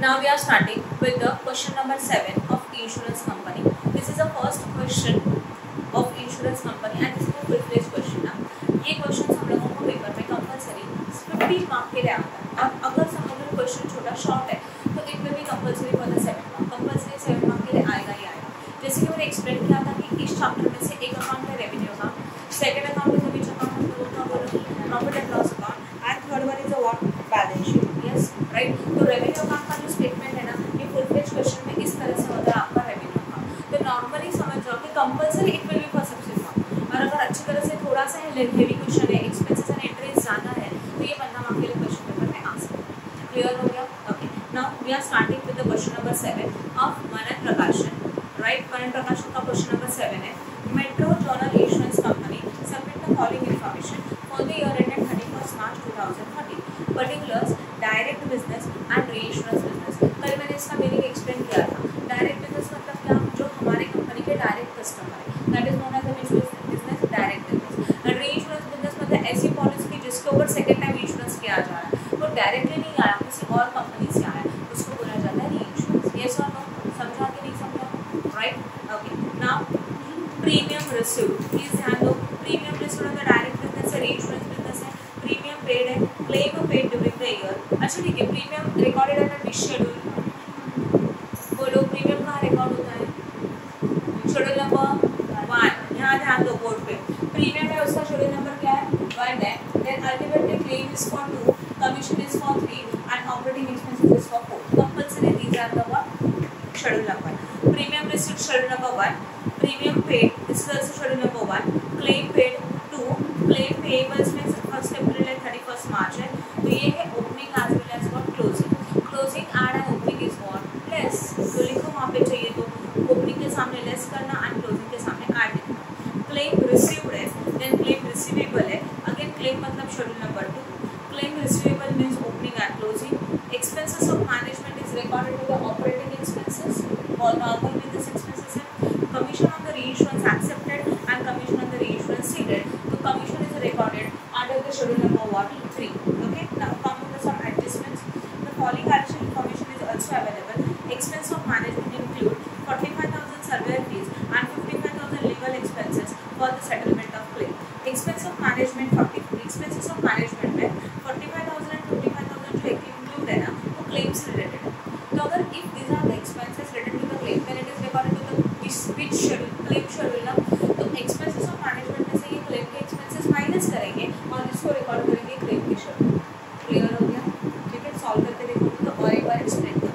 Now we are starting with the question number 7 of insurance company. This is the first question of insurance company and this is a full-fledged question. ये question हम लोगों को paper में compulsory 50 mark के लिए आता है और अगर समझ लो क्वेश्चन छोटा शॉर्ट है तो it will be compulsory for the 7 mark. Compulsory 7 mark के लिए आएगा ही आएगा. जैसे कि मैंने एक्सप्लेन किया था कि इस चैप्टर में से एक अकाउंट है revenue account, second account is which account हम लोगों का बोलो profit and loss account and third one is a what balance sheet. Yes right. तो रेवेन्यू अकाउंट का जो स्टेटमेंट है ना ये फुल फ्लेज क्वेश्चन में इस तरह से होता है आपका रेवेन्यू अकाउंट. तो नॉर्मली समझ जाओ कि compulsory it will be for सबसे और अगर अच्छी तरह से थोड़ा सा हेवी क्वेश्चन है एक्सपेंसेस एंड एंट्रीज ज़्यादा है तो ये 15 मार्क के लिए क्वेश्चन पेपर में आ सकता है. क्लियर हो गया? Okay. Now we are starting with the question number 7 of Manan Prakashan. Right. Manan Prakashan का क्वेश्चन नंबर 7 है metro general insurance company submit the following information for the year ended 31 March 2030. Particulars direct business and reinsurance business. कल मैंने इसका meaning explain किया था. Direct business मतलब क्या? जो हमारे कंपनी के डायरेक्ट कस्टमर है that is known as the business direct business. And reinsurance business मतलब ऐसी पॉलिसी जिसके ऊपर सेकंड टाइम इंश्योरेंस किया जा रहा है तो डायरेक्टली नहीं आया किसी और कंपनी से आया उसको बोला जाता है रीइंश्योरेंस. यस और नो? समझा कि नहीं समझा? Right. Okay. Now premium received. Please ध्यान दो. प्रीमियम रिसीव्ड अगर डायरेक्ट बिजनेस है रीइंश्योरेंस बिजनेस है प्रीमियम पेड है claim paid during the year. अच्छा ठीक है. Premium recorded under which schedule? बोलो प्रीमियम कहाँ रिकॉर्ड होता है? Schedule number 1. यहाँ ध्यान दो बोर्ड पे. प्रीमियम है उसका शेड्यूल नंबर क्या है? 1 है. Then ultimately claim is for 2, commission is for 3 and operating expenses is for 4. Compulsory these are the what schedule number. Premium received schedule number 1, premium paid this is also schedule number 1, claim paid 2, claim payables में 1 अप्रैल and 31 मार्च है. तो ये है opening as well as what closing. Closing add and opening is what less. तो लिखो वहाँ पे चाहिए तो ओपनिंग के सामने लेस करना एंड क्लोजिंग के सामने ऐड लिखना. क्लेम रिसीव्ड है देन क्लेम रिसीवेबल है. अगेन क्लेम मतलब schedule number 2. Claim receivable means opening and closing. Expenses of management is recorded to the operating expenses और नॉर्मल बिजनेस एक्सपेंसेस है. Commission on the reinsurance accepted and commission on the reinsurance ceded. तो commission is recorded under the schedule number 3. Okay. Now come to the some adjustments. The following additional information is also available. Expense of management include 45,000 surveyor fees and 55,000 legal expenses for the settlement of claim. Expense of management 40. Expenses of management में 45,000 and 55,000 जो include है ना वो claim से related है. तो अगर if these are the expenses related to the claim then it is recorded to the which schedule claim schedule ना. तो expenses of management में से ये claim के expenses minus करेंगे और इसको record करेंगे claim के schedule. Clear हो गया? ठीक है. Solve करके देखो तो और एक बार explain करो.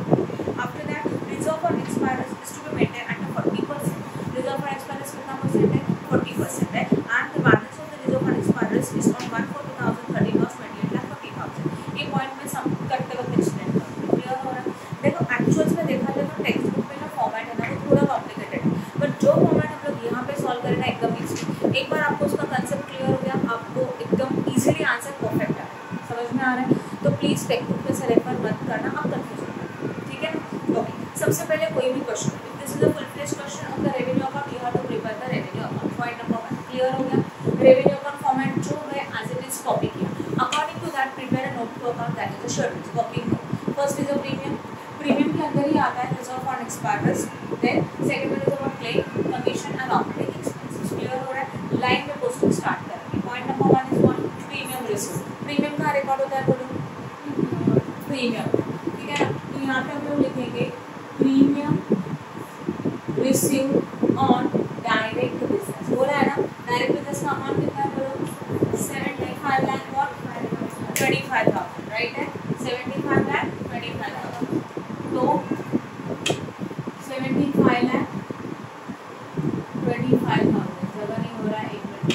After that, reserve for expiries is to be maintained at 40%. Reserve for expiries कितना परसेंट है? 40% है. And the balance of the reserve for expiries is on 1/4/2013 was 28,40,000. ये पॉइंट में सम करते वक्त एक्सप्लेन करूँगी. क्लियर हो रहा है? देखो एक्चुअल्स में देखा जाए तो टेक्स्ट बुक में जो फॉर्मेट है ना वो थोड़ा कॉम्प्लिकेटेड है बट जो फॉर्मेट हम लोग यहाँ पे सॉल्व करें ना एकदम ईजी. एक बार आपको उसका कंसेप्ट क्लियर हो गया आपको एकदम ईजिली आंसर परफेक्ट है. समझ में आ रहा है? तो प्लीज़ टेक्स्ट बुक में से रेफर मत करना आप कंफ्यूज हो. ठीक है. ओके. सबसे पहले कोई भी question this is a full fledge question of the revenue account you have to prepare the revenue account. Point number 1 clear हो गया. रेवेन्यू अकाउंट फॉर्मेट जो है एज इट इज कॉपी किया. According to that prepare a note to account that is a schedule working note. First is a premium. Premium के अंदर ही आता है reserve for expires. Then second में reserve for claim commission and operating expenses. Clear हो रहा है? Line में पोस्टिंग स्टार्ट करेंगे. Point number 1 is what premium receive. Premium का रिकॉर्ड होता है बोलो प्रीमियम. ठीक है. तो यहाँ पे हम लोग लिखेंगे premium receive on direct business. बोला है ना डायरेक्ट बिजनेस का अमाउंट कितना है बोलो 75 लाख और 25,000. राइट है. 75 लाख 25,000. तो 75 लाख 25,000 जगह नहीं हो रहा है. एक मिनट.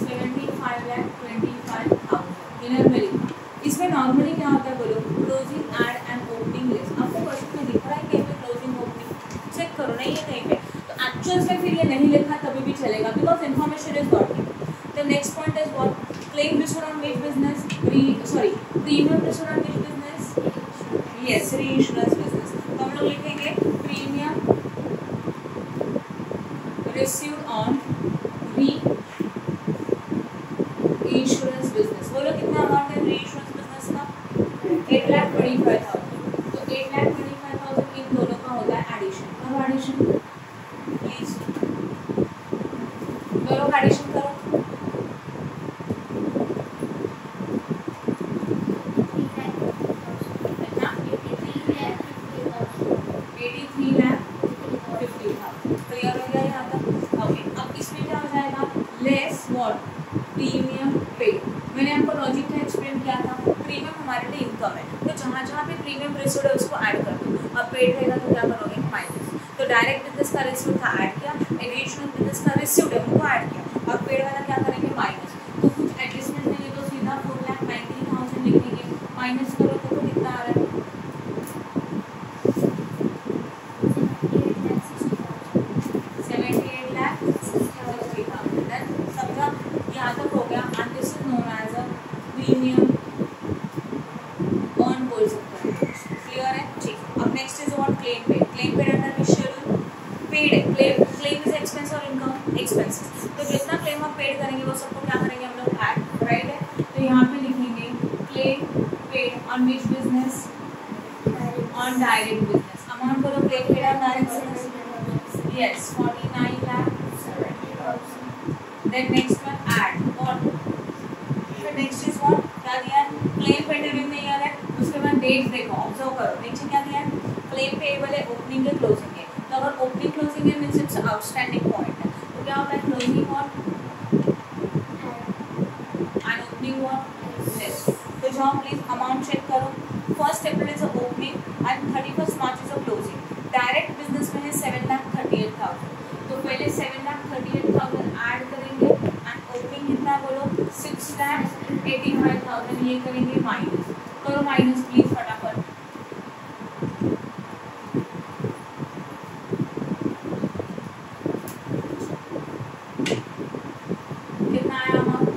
75 लाख 25,000 इनर में लिखा. इसमें नॉर्मली क्या होता है बोलो closing add and opening list. आपको क्वेश्चन में दिख रहा है कहीं पे क्लोजिंग ओपनिंग चेक करो नहीं है कहीं पे. तो एक्चुअल्स में फिर ये नहीं लिखा तभी भी चलेगा because information is working. The next point is what claim received on which business premium received on which business. Yes reinsurance business. तो हम लोग लिखेंगे premium received on reinsurance business. बोलो कितना अमाउंट है री इंश्योरेंस बिजनेस का? 8,25,000. तो जहाँ पे प्रीमियम रिसीव्ड है उसको ऐड कर दो, अब पेड रहेगा तो क्या करोगे माइनस। तो डायरेक्ट बिजनेस का रिसीव्ड था ऐड किया, एडिशनल बिजनेस का रिसीव्ड है उनको ऐड किया, और पेड वाला क्या करेंगे माइनस। तो कुछ एडजस्टमेंट नहीं है तो सीधा 4,90,000 लिखेंगे, माइनस करो तो कितना आ रहा है 78,60,000। समझा, यहाँ तक हो गया। And this is known as a premium earn बोल सकते हैं, क्लियर है। ठीक, अब next is what claim paid. Claim paid under which schedule paid है। क्लेम इज एक्सपेंस और इनकम एक्सपेंसेस। तो जितना क्लेम आप पेड करेंगे वो सबको क्या करेंगे हम लोग ऐड, राइट है। तो यहाँ पे लिखेंगे claim paid on which business, on direct business. Amount बोलो claim paid on direct business, yes 49 lakh. Then next one add, और फिर नेक्स्ट इज व्हाट क्या दिया है, क्लेम पेडेबल नहीं आ रहा है, उसके बाद डेट देखो, ऑब्जर्व करो नीचे क्या दिया है, क्लेम पेबल है ओपनिंग है क्लोजिंग है। तो अगर ओपनिंग क्लोजिंग है मींस इट्स आउटस्टैंडिंग पॉइंट है, तो क्या होता है क्लोजिंग और एंड ओपनिंग और लेस। तो जाओ प्लीज अमाउंट चेक करो, 1 अप्रैल is opening and 31 March is closing. Direct business में है 7,38,000, तो पहले 7,38,000 ऐड करेंगे एंड ओपनिंग कितना बोलो 6,85,000, ये करेंगे माइनस। करो माइनस प्लीज फटाफट, कितना आया अमाउंट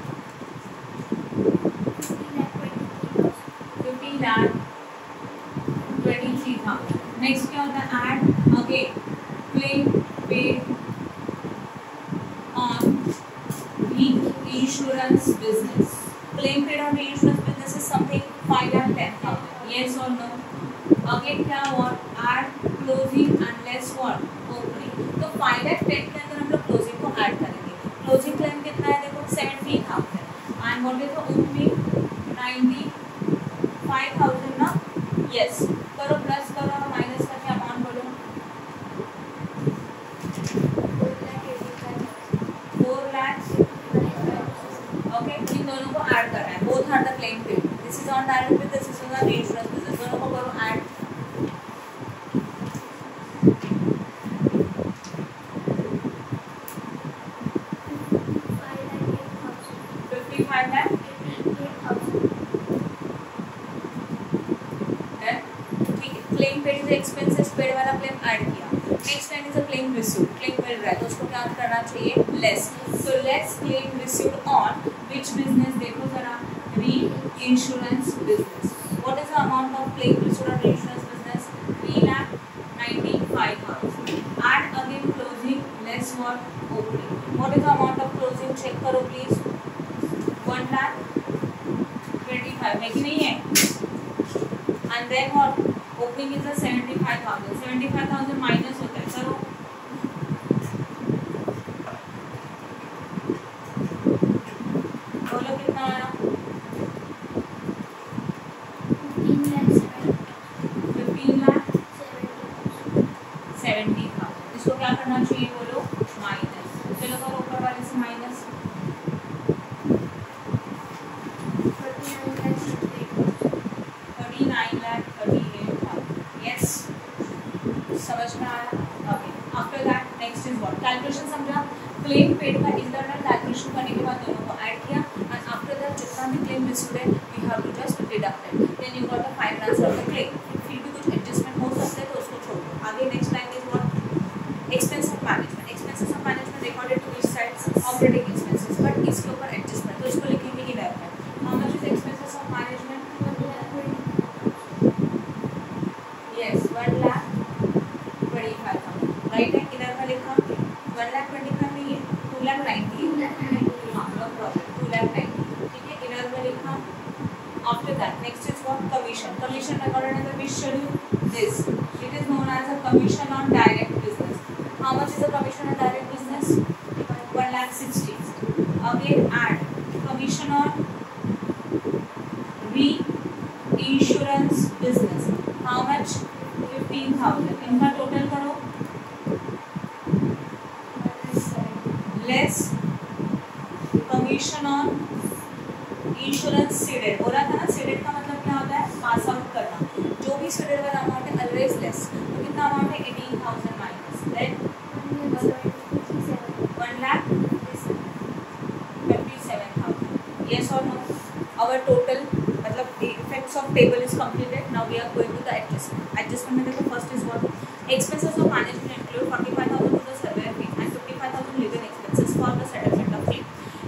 50,23,000। नेक्स्ट क्या होता है add again claim paid on reinsurance business. Claim paid on reinsurance business is something 5,10,000. Yes or no? Again क्या हुआ? Add closing and less what? Opening. तो 5,10,000 के अंदर हम लोग closing को add करेंगे. Closing claim कितना है देखो 70,000. And what is the opening? 95,000 ना? Yes. करो प्लस करो और माइनस करके अमाउंट बोलो. 4 lakhs. ओके, इन दोनों को ऐड करना है, both are the claim paid. This is on direct business, this is on insurance business, दोनों को करो add. Claim paid is expenses, paid वाला क्लेम ऐड किया। Next line is a claim received, claim मिल रहा है तो उसको क्या करना चाहिए less. So less claim received on which business, देखो जरा reinsurance business. What is the amount of claim received on reinsurance business? 3,95,000. Add again closing less what opening. What is the amount of closing? Check करो please. 1,25,000 है कि नहीं है? And then what? Opening is a 75,000. 75,000 minus होता है, करो. बोलो कितना आया? 15,70,000. इसको क्या करना चाहिए बोलो माइनस। चलो करो ऊपर वाले से माइनस। 39,38,000. यस, समझ में आया? Okay, after that next is what, calculation समझा। क्लेम पेड का इंटरनल कैलकुलेशन करने के बाद दोनों को ऐड किया एंड आफ्टर दैट जितना भी क्लेम रिसीव्ड है we have to just deduct it, then you got the final answer of the claim. फिर भी कुछ एडजस्टमेंट हो सकते हैं तो उसको छोड़ दो। आगे next line is what, expense of management. Expenses of management recorded to each side operating expenses, but इसके ऊपर एडजस्टमेंट, तो इसको लिखेंगे इधर में। How much is expenses of management? Yes 1,25,000, right है। इधर में लिखा 1,25,000 नहीं है, 2,90,000। हाँ, नो प्रॉब्लम, 2,90,000, ठीक है। इधर में लिखा। After that next is what, commission. Commission recorded in the which schedule? This. It is known as a commission on direct business. How much is the commission on direct business? 1,60,000. Again add commission on reinsurance business. How much? 15,000. इनका total करो, less commission on insurance seeded. बोला था ना, seeded का मतलब क्या होता है? पास आउट करना। अनएक्सपेक्टेड वाला अमाउंट है ऑलवेज लेस, तो कितना अमाउंट है 18,000 minus then 1,57,000. Yes or no? Our total मतलब the effects of table is completed. Now we are going to the adjustment. Adjustment में देखो first is what? Expenses of management include 45,000 to the surveyor fee and 55,000 legal expenses for the settlement of claim.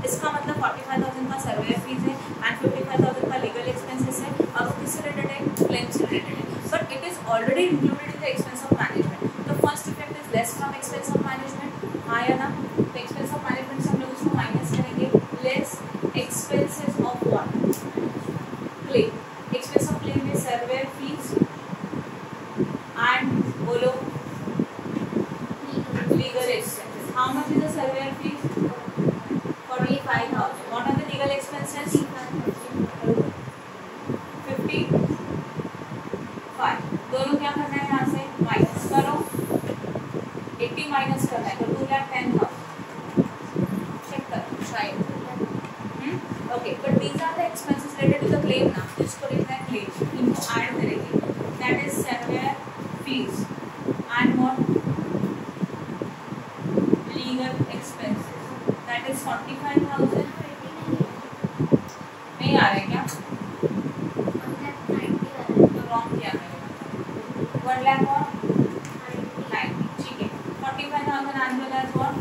इसका मतलब 45,000 का surveyor fees है and 55,000 का legal expenses है और वो किससे related है? Claim से related है. But it is already included in the expense of management. The first effect is less from expense of management. हाँ या ना? तो expense of management से हम लोग उसको minus करेंगे. Less expenses of what? Claim. Expense of claim is surveyor fees and बोलो legal expenses. How much is the surveyor fees? 45,000. What are the legal expenses? 55. दोनों क्या करना है यहाँ से माइनस करो, 80 माइनस करना है तो 2,10,000. चेक करो शायद. Okay, but these are the expenses related to the claim now. जिसको लिखना है claim, इनको ऐड करेंगे. That is surveyor fees and what? Legal expenses. That is 45,000. नहीं आ रहा है क्या? तो wrong किया मैंने. 1 lakh और 90. ठीक है. 45,000 annual as what?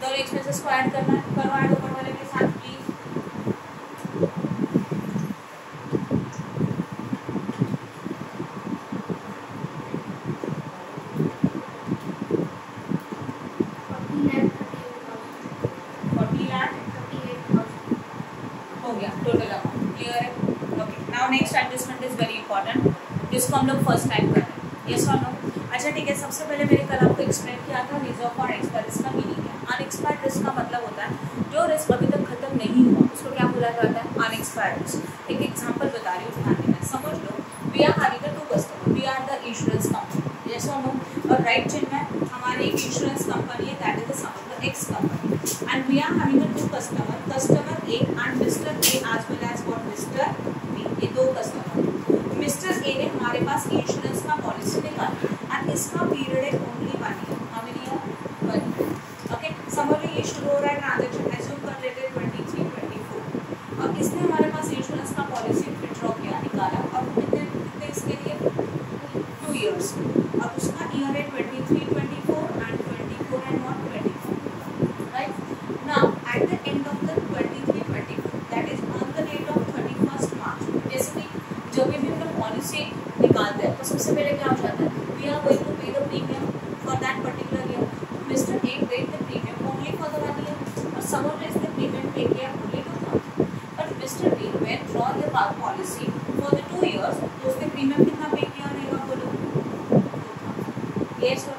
दोनों expenses को ऐड करना है. करो ऐड ऊपर वाले के साथ प्लीज. जिसको हम लोग फर्स्ट टाइम कर रहे हैं. यस और नो? अच्छा ठीक है. सबसे पहले मैंने कल आपको एक्सप्लेन किया था रिजर्व और एक्सपायर रिस्क का मीनिंग है. अनएक्सपायर्ड रिस्क का मतलब होता है जो रिस्क अभी तक खत्म नहीं हुआ उसको क्या बोला जाता है? Unexpired risk. एक एग्जांपल बता रही हूँ ध्यान देना. समझ लो we are having two customer. We are the insurance company. Yes और नो? और राइट चिन्ह में हमारी एक इंश्योरेंस कंपनी है that is the sum of the X company and we are having two customer. Customer A and mister A as well as what? Mister B. ये दो कस्टमर. मिस्टर ए ने हमारे पास इंश्योरेंस का पॉलिसी निकाला and इसका पीरियड है only 1 year. How many year? 1 year. Okay. समझ लो ये शुरू हो रहा है ट्रांजैक्शन एज्यूम कर लेते हैं 23-24 और इसने हमारे पास इंश्योरेंस का पॉलिसी विथड्रॉ किया निकाला और कितने इसके लिए 2 इयर्स और उसका ईयर है 23-24 and 24 and 1-24. Right. Now at the end of the 23-24 that is on the date of 31st March. जैसे कि जब भी हम लोग पॉलिसी निकालते हैं तो सबसे पहले क्या हो जाता है? We are going to pay the premium for that particular year. Mister A paid the premium only for the 1 year और someone is the premium pay किया ओनली 2,000. But mister B when draw the policy for the 2 years तो उसने premium कितना pay किया रहेगा बोलो? 2,000. Yes sir.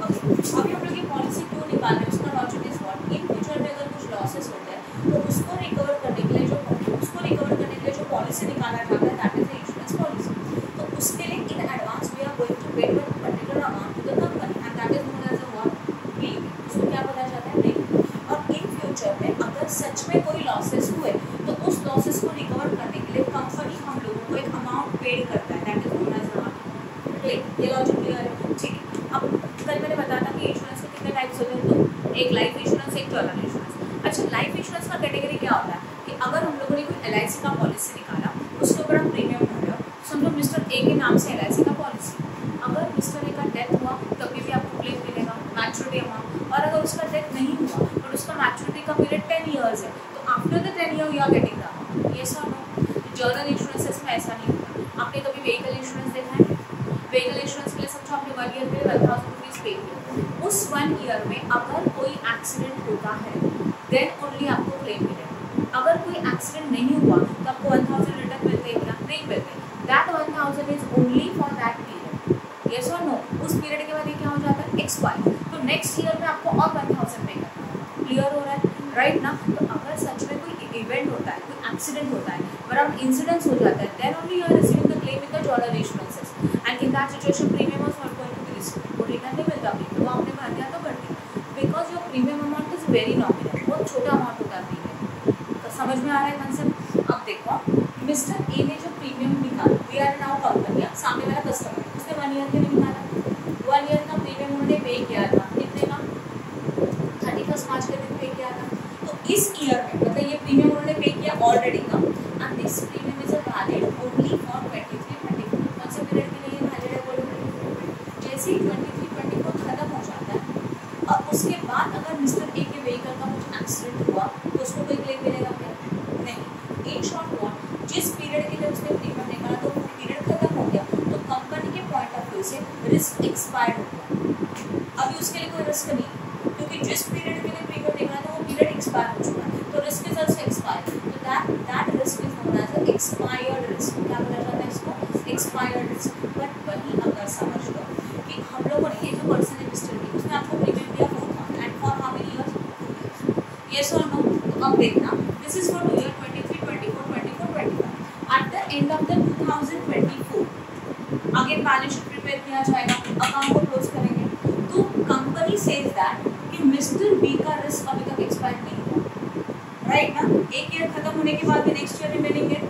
Okay. अभी हम लोग ये पॉलिसी क्यों निकाल रहे हैं? उसका logic is what? In future में अगर कुछ लॉसेस होते हैं तो उसको रिकवर करने के लिए जो पॉलिसी निकाला जाता है that is the insurance policy. तो उसके लिए in advance we are going to pay the particular amount to the company and that is known as a what? Premium. उसको क्या बोला जाता है? प्रीमियम. और इन फ्यूचर में अगर सच में कोई लॉसेस हुए तो उस लॉसेस को रिकवर करने के लिए कंपनी हम लोगों को एक अमाउंट पेड करता है that is known as a claim. ये लॉजिक क्लियर है? ठीक है. अब कल मैंने बताया था कि इंश्योरेंस के कितने टाइप्स होते हैं. तो एक लाइफ इंश्योरेंस, एक टर्म इंश्योरेंस. अच्छा लाइफ इंश्योरेंस का कैटेगरी क्या होता है कि अगर हम लोगों ने कोई LIC का पॉलिसी निकाला उसके ऊपर हम प्रीमियम भर रहे हो. समझो मिस्टर ए के नाम से LIC का पॉलिसी. अगर मिस्टर ए का डेथ हुआ तभी भी आपको क्लेम मिलेगा मैच्योरिटी अमाउंट. और अगर उसका डेथ नहीं हुआ बट उसका मैच्योरिटी का पीरियड 10 ईयर्स है तो after the 10 year you are getting the amount. ये सर नो? जर्नल इंश्योरेंसेस में ऐसा नहीं होता. आपने कभी व्हीकल इंश्योरेंस देखा है? व्हीकल इंश्योरेंस के लिए समझो आपने 1 ईयर के लिए 1,000 रुपीज़ पे किया. उस 1 ईयर में अगर कोई एक्सीडेंट होता है देन ओनली आपको क्लेम मिलेगा. अगर कोई एक्सीडेंट नहीं हुआ तो आपको 1,000 रिटर्न मिलते हैं क्या? नहीं मिलते. That 1,000 is only for that period. Yes और नो? उस पीरियड के बाद ये क्या हो जाता है? एक्सपायर. तो नेक्स्ट ईयर में आपको और 1,000 पे करना होगा. क्लियर हो रहा है? राइट ना? तो अगर सच में कोई इवेंट होता है, कोई एक्सीडेंट होता है, अराउंड इंसिडेंट्स हो जाता है, then only you are receiving the claim with the general insurances and in that situation premium was not going to be received. वो रिटर्न नहीं मिलता प्रीमियम. वो आपने भर दिया तो भर दिया because your premium amount is very nominal. बहुत छोटा अमाउंट होता है प्रीमियम. तो समझ में आ रहा है कंसेप्ट? अब देखो मिस्टर ए ने जो प्रीमियम निकाला, वी आर नाउ कंपनी. सामने वाला कस्टमर, उसने 1 ईयर के लिए निकाला, 1 ईयर का प्रीमियम उन्होंने पे किया था, कितने का 31 मार्च के दिन पे किया था। तो इस ईयर में मतलब ये प्रीमियम उन्होंने पे किया ऑलरेडी का, and this premium is valid only for 23-24। कौन से पीरियड के लिए वैलिड है बोलो? जैसे ही 23-24 खत्म हो जाता है और उसके बाद अगर मिस्टर ए के व्हीकल का कुछ एक्सीडेंट हुआ तो उसको कोई क्लेम मिलेगा क्या? नहीं। इन शॉर्ट व्हाट, जिस पीरियड के लिए उसने प्रीमियम निकाला तो वो पीरियड खत्म हो गया, तो कंपनी के पॉइंट ऑफ व्यू से रिस्क एक्सपायर्ड हो गया। अभी उसके लिए कोई रिस्क नहीं, क्योंकि जिस पीरियड के लिए प्रीमियम निकाला था वो पीरियड एक्सपायर हो चुका है, तो रिस्क इज आल्सो एक्सपायर्ड, तो that risk is known as a expired risk. क्या बोला जाता है इसको? Expired risk. बट वही अगर समझ लो कि हम लोगों ने, ये जो पर्सन है मिस्टर बी, उसने आपको प्रीमियम दिया 4 था and for how many years? Yes और नो? तो अब देखना, this is for year 23-24, 24-25। Eight the end of the 2024 again balance sheet prepare किया जाएगा, अकाउंट को क्लोज करेंगे, तो कंपनी सेज दैट कि मिस्टर बी का रिस्क अभी तक एक्सपायर नहीं हुआ, राइट ना? एक ईयर खत्म होने के बाद भी नेक्स्ट ईयर रिमेनिंग है,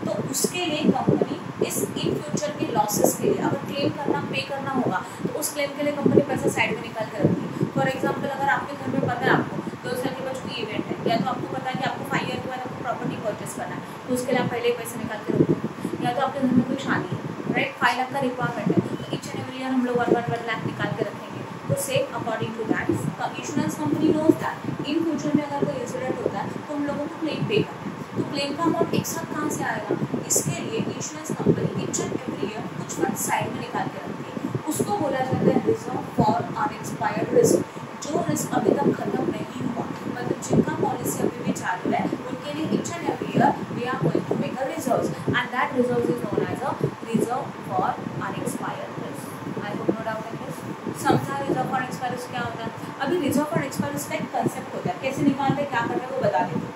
तो उसके लिए कंपनी इस इन फ्यूचर के लॉसेस के लिए अगर क्लेम करना, पे करना होगा, तो उस क्लेम के लिए कंपनी पैसा साइड में निकाल के रखती है। फॉर एग्जाम्पल, अगर आपके घर में पता है आपको 2 साल के बाद कोई इवेंट है, या तो आपको पता है कि आपको 5 ईयर के बाद आपको प्रॉपर्टी परचेस करना है, तो उसके लिए आप पहले ही पैसे निकाल के रखते हो, या तो आपके घर में कोई शादी है, राइट, 5 लाख का रिक्वायरमेंट है, तो ईच एंड एवरी ईयर हम लोग 1 लाख निकाल के रखेंगे। तो same according to that insurance company knows that in future में अगर कोई इंसिडेंट होता है तो हम लोगों को क्लेम पे करना है, तो क्लेम का अमाउंट एक साथ कहाँ से आएगा? इसके लिए insurance company each and every year कुछ फंड साइड में निकाल के रखती है, उसको बोला जाता है रिजर्व फॉर अनएक्सपायर्ड रिस्क। जो रिस्क अभी तक खत्म नहीं हुआ, मतलब जिनका पॉलिसी अभी भी चालू है, उनके लिए each and every year we are going to make a reserve, and that reserve is known as a reserve for unexpired risk. I hope no doubt in this. समझा रिजर्व फॉर एक्सपायर रिस्क क्या होता है? अभी reserve for expire risk का एक concept होता है, कैसे निकालते हैं, क्या करते हैं वो बता देते हैं,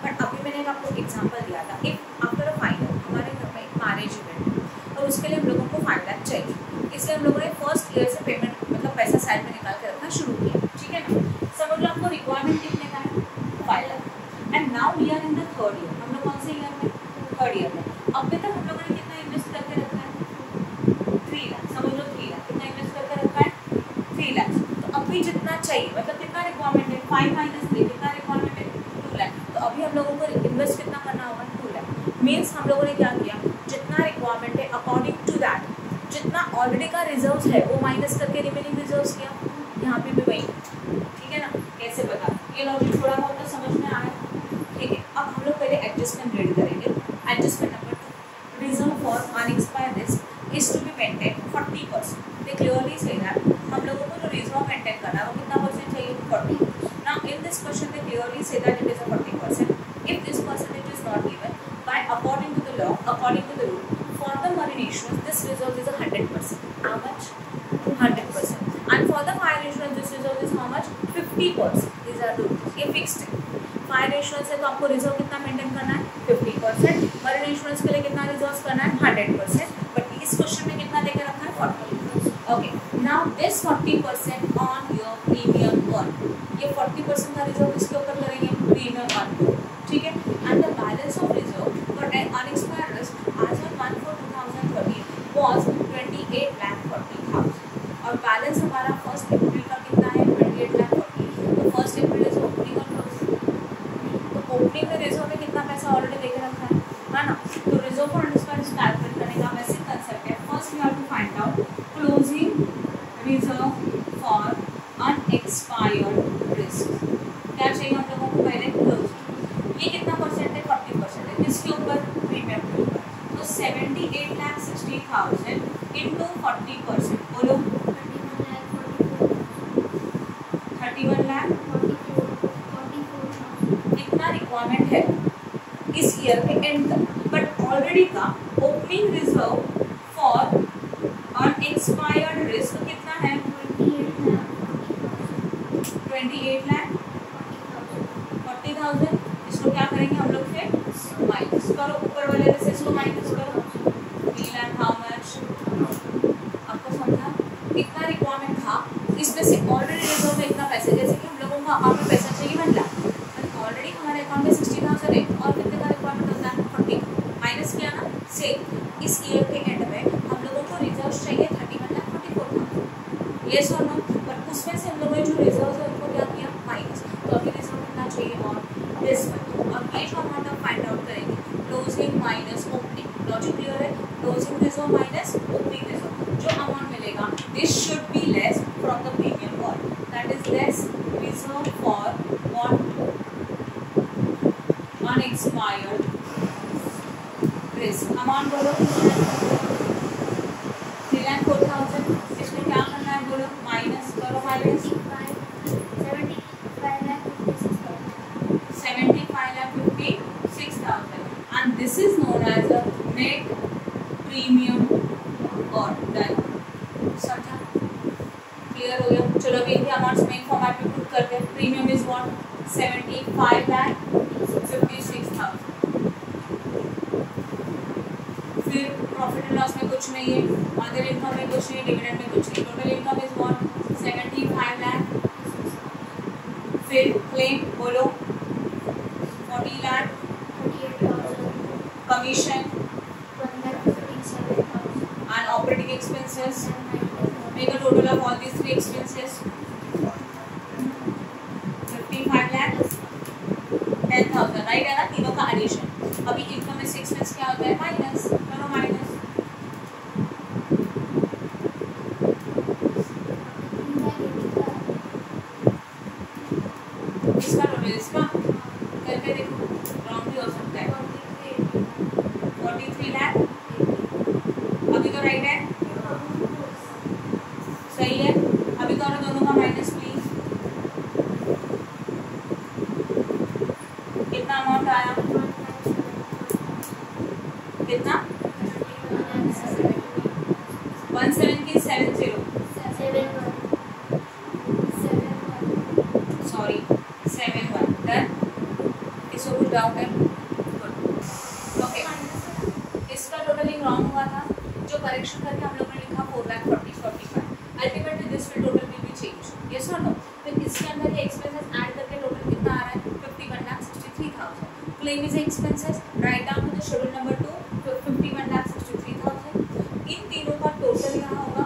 बट अभी मैंने आपको एग्जांपल दिया था। इफ आफ्टर अ फाइनल हमारे घर में एक मैरिज इवेंट है और उसके लिए हम लोगों को 5 लाख चाहिए, इसलिए हम लोगों ने फर्स्ट ईयर से पेमेंट मतलब पैसा साइड में निकाल के रखना शुरू किया, ठीक है ना? समझ लो आपको रिक्वायरमेंट कितने का है? 5 lakh, and now we are in the 3rd year. हम लोग कौन से ईयर में? 3rd ईयर में। अभी तक हम लोगों ने कितना इन्वेस्ट करके रखा है? 3 लाख। समझ लो 3 लाख कितना इन्वेस्ट करके रखा है? 3 लाख। तो अभी जितना चाहिए, मतलब कितना रिक्वायरमेंट है? 5 - 3 कितना रिक्वायरमेंट है? 2 लाख। तो अभी हम लोगों को इन्वेस्ट कितना करना होगा? 2 लाख। मीन्स हम लोगों ने क्या किया, जितना रिक्वायरमेंट है अकॉर्डिंग टू दैट, जितना ऑलरेडी का रिजर्व्स है वो माइनस करके रिमेनिंग रिजर्व्स किया। यहाँ पे भी वही, ठीक है ना? कैसे बता, ये लॉजिक थोड़ा बहुत तो समझ में आया, ठीक है? अब हम लोग पहले एडजस्टमेंट रीड करेंगे। Adjustment number 2, reserve for unexpired risk is to be maintain 40%। They clearly say that हम लोगों को जो रिजर्व मेंटेन करना है वो कितना परसेंट चाहिए? 40। Now in this question they clearly say that it is a 40%. If this percentage is not given by according to the law, according to the rule, for the marine insurance this reserve is a 100%. How much? 100%. And for the fire insurance this reserve is how much? 50%. These are rules. ये fixed है। Fire insurance है तो आपको reserve कितना maintain करना है? 50%। Marine insurance के लिए कितना रिजर्व करना है? 100%। बट इस क्वेश्चन में कितना देके रखा है? 40%। Okay, now this 40% on your premium one, ये 40% का रिजर्व किसके ऊपर करेंगे? प्रीमियम वन, ठीक है? And the balance of reserve for unexpired risk as on 1/4/2013 was 28,40,000 और बैलेंस हमारा फर्स्ट अप्रैल का कितना है? 28,40,000। तो फर्स्ट अप्रैल इज ओपनिंग और क्लोजिंग, तो ओपनिंग में रिजर्व में कितना पैसा ऑलरेडी देके रखा है ना? तो reserve for unexpired risk calculate करने का बेसिक कंसेप्ट है, first we have to find out closing reserve for unexpired risk. क्या चाहिए हम लोगों को? पहले क्लोजिंग। ये कितना परसेंट है? 40% है। किसके ऊपर? प्रीमियम के ऊपर। तो 78,60,000 इंटू 40%, बोलो 31 लाख। कितना रिक्वायरमेंट है इस ईयर के एंड तक? बट ऑलरेडी का opening reserve for unexpired risk कितना है? 28 लाख 40,000। इसको क्या करेंगे हम लोग? फिर माइनस करो, ऊपर वाले में से इसको माइनस करो। 3 लाख हाउ मच? आपको समझा? इतना रिक्वायरमेंट था, इसमें से ऑलरेडी रिजर्व में इतना पैसे, जैसे कि हम लोगों को अकाउंट में पैसा चाहिए 1 लाख, ऑलरेडी हमारे अकाउंट में 60,000 है और कितने का रिक्वायरमेंट होता है? 40, माइनस किया ना? से इस ईयर के एंड में हम लोगों यस और नो, पर उसमें से हम लोगों ने जो रिजर्व है उनको क्या किया, माइनस, तो अभी रिजर्व कितना चाहिए और दिस वन। अब ये जो अमाउंट हम फाइंड आउट करेंगे, closing minus opening, logic clear है, closing reserve minus opening reserve, जो अमाउंट मिलेगा this should be less from the premium वॉल, that is less reserve for what, unexpired risk. Amount बोलो 3,04,000, इसको क्या करना है बोलो, माइनस करो, minus 75,56,000 and this is known as a net premium और डन। समझा, क्लियर हो गया। चलो अभी इनके अमाउंट्स मेन फॉर्मेट में पुट करते हैं। Premium is what, 75,56,000। फिर प्रॉफिट एंड लॉस में कुछ नहीं है, अदर इनकम में कुछ नहीं, डिविडेंड में कुछ नहीं, total income is what, 75 lakh. फिर क्लेम बोलो 40 lakh, commission and operating expenses, make a total of all these three expenses 55 lakh 10,000, right है ना, तीनों का एडिशन। अभी इनकम में से एक्सपेंस क्या होता है, माइनस करो, माइनस इसका टोटल, इसका करके देखो, रॉन्ग भी हो सकता है, 43 लाख। अभी तो राइट है, सही है। अभी करो दोनों का माइनस प्लीज, कितना अमाउंट आया, कितना 1770, सॉरी 71, डन। इसको कुछ डाउट है, ओके। इसका टोटलिंग रॉन्ग हुआ था, जो करेक्शन करके हम लोगों ने लिखा 4,40,45, ultimately this will total will be change, yes और नो। फिर इसके अंदर ये एक्सपेंसेस ऐड करके टोटल कितना आ रहा है, 51,63,000। Claim is expenses, write down to the schedule number 2, 51,63,000। इन तीनों का टोटल यहाँ होगा,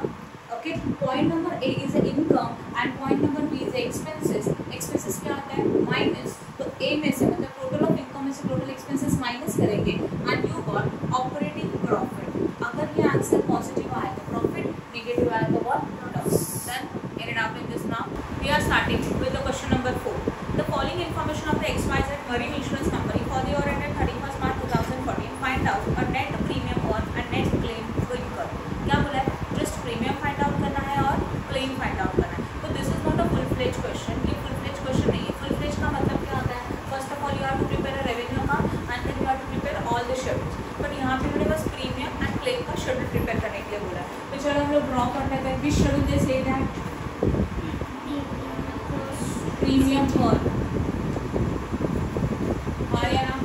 okay. Point number A is income and point number B is expenses. Expenses क्या आता है, माइनस, तो ए में से मतलब टोटल ऑफ इनकम में से टोटल एक्सपेंसेस माइनस करेंगे and you got operating profit. अगर ये आंसर पॉजिटिव आया तो प्रॉफिट, नेगेटिव आया तो what, loss. Then in and out in this now we are starting with the question number 4। The following information of the XYZ marine insurance company for the year ended 31 March 2014, find out a net premium और a net claim to इनकर। क्या बोला है, just premium find out करना है और claim find out करना है। तो this is not a full fledge question, ये फुल फ्लेज क्वेश्चन नहीं है। फुल फ्लेज का मतलब क्या होता है, first of all you have to prepare a revenue का and then you have to prepare all the schedules, but यहाँ पे मैंने बस प्रीमियम एंड क्लेम का शेड्यूल प्रिपेयर करने के लिए बोला है। तो चलो हम लोग ड्रॉ कर लेते हैं, विच schedule they say that, premium for Haryana.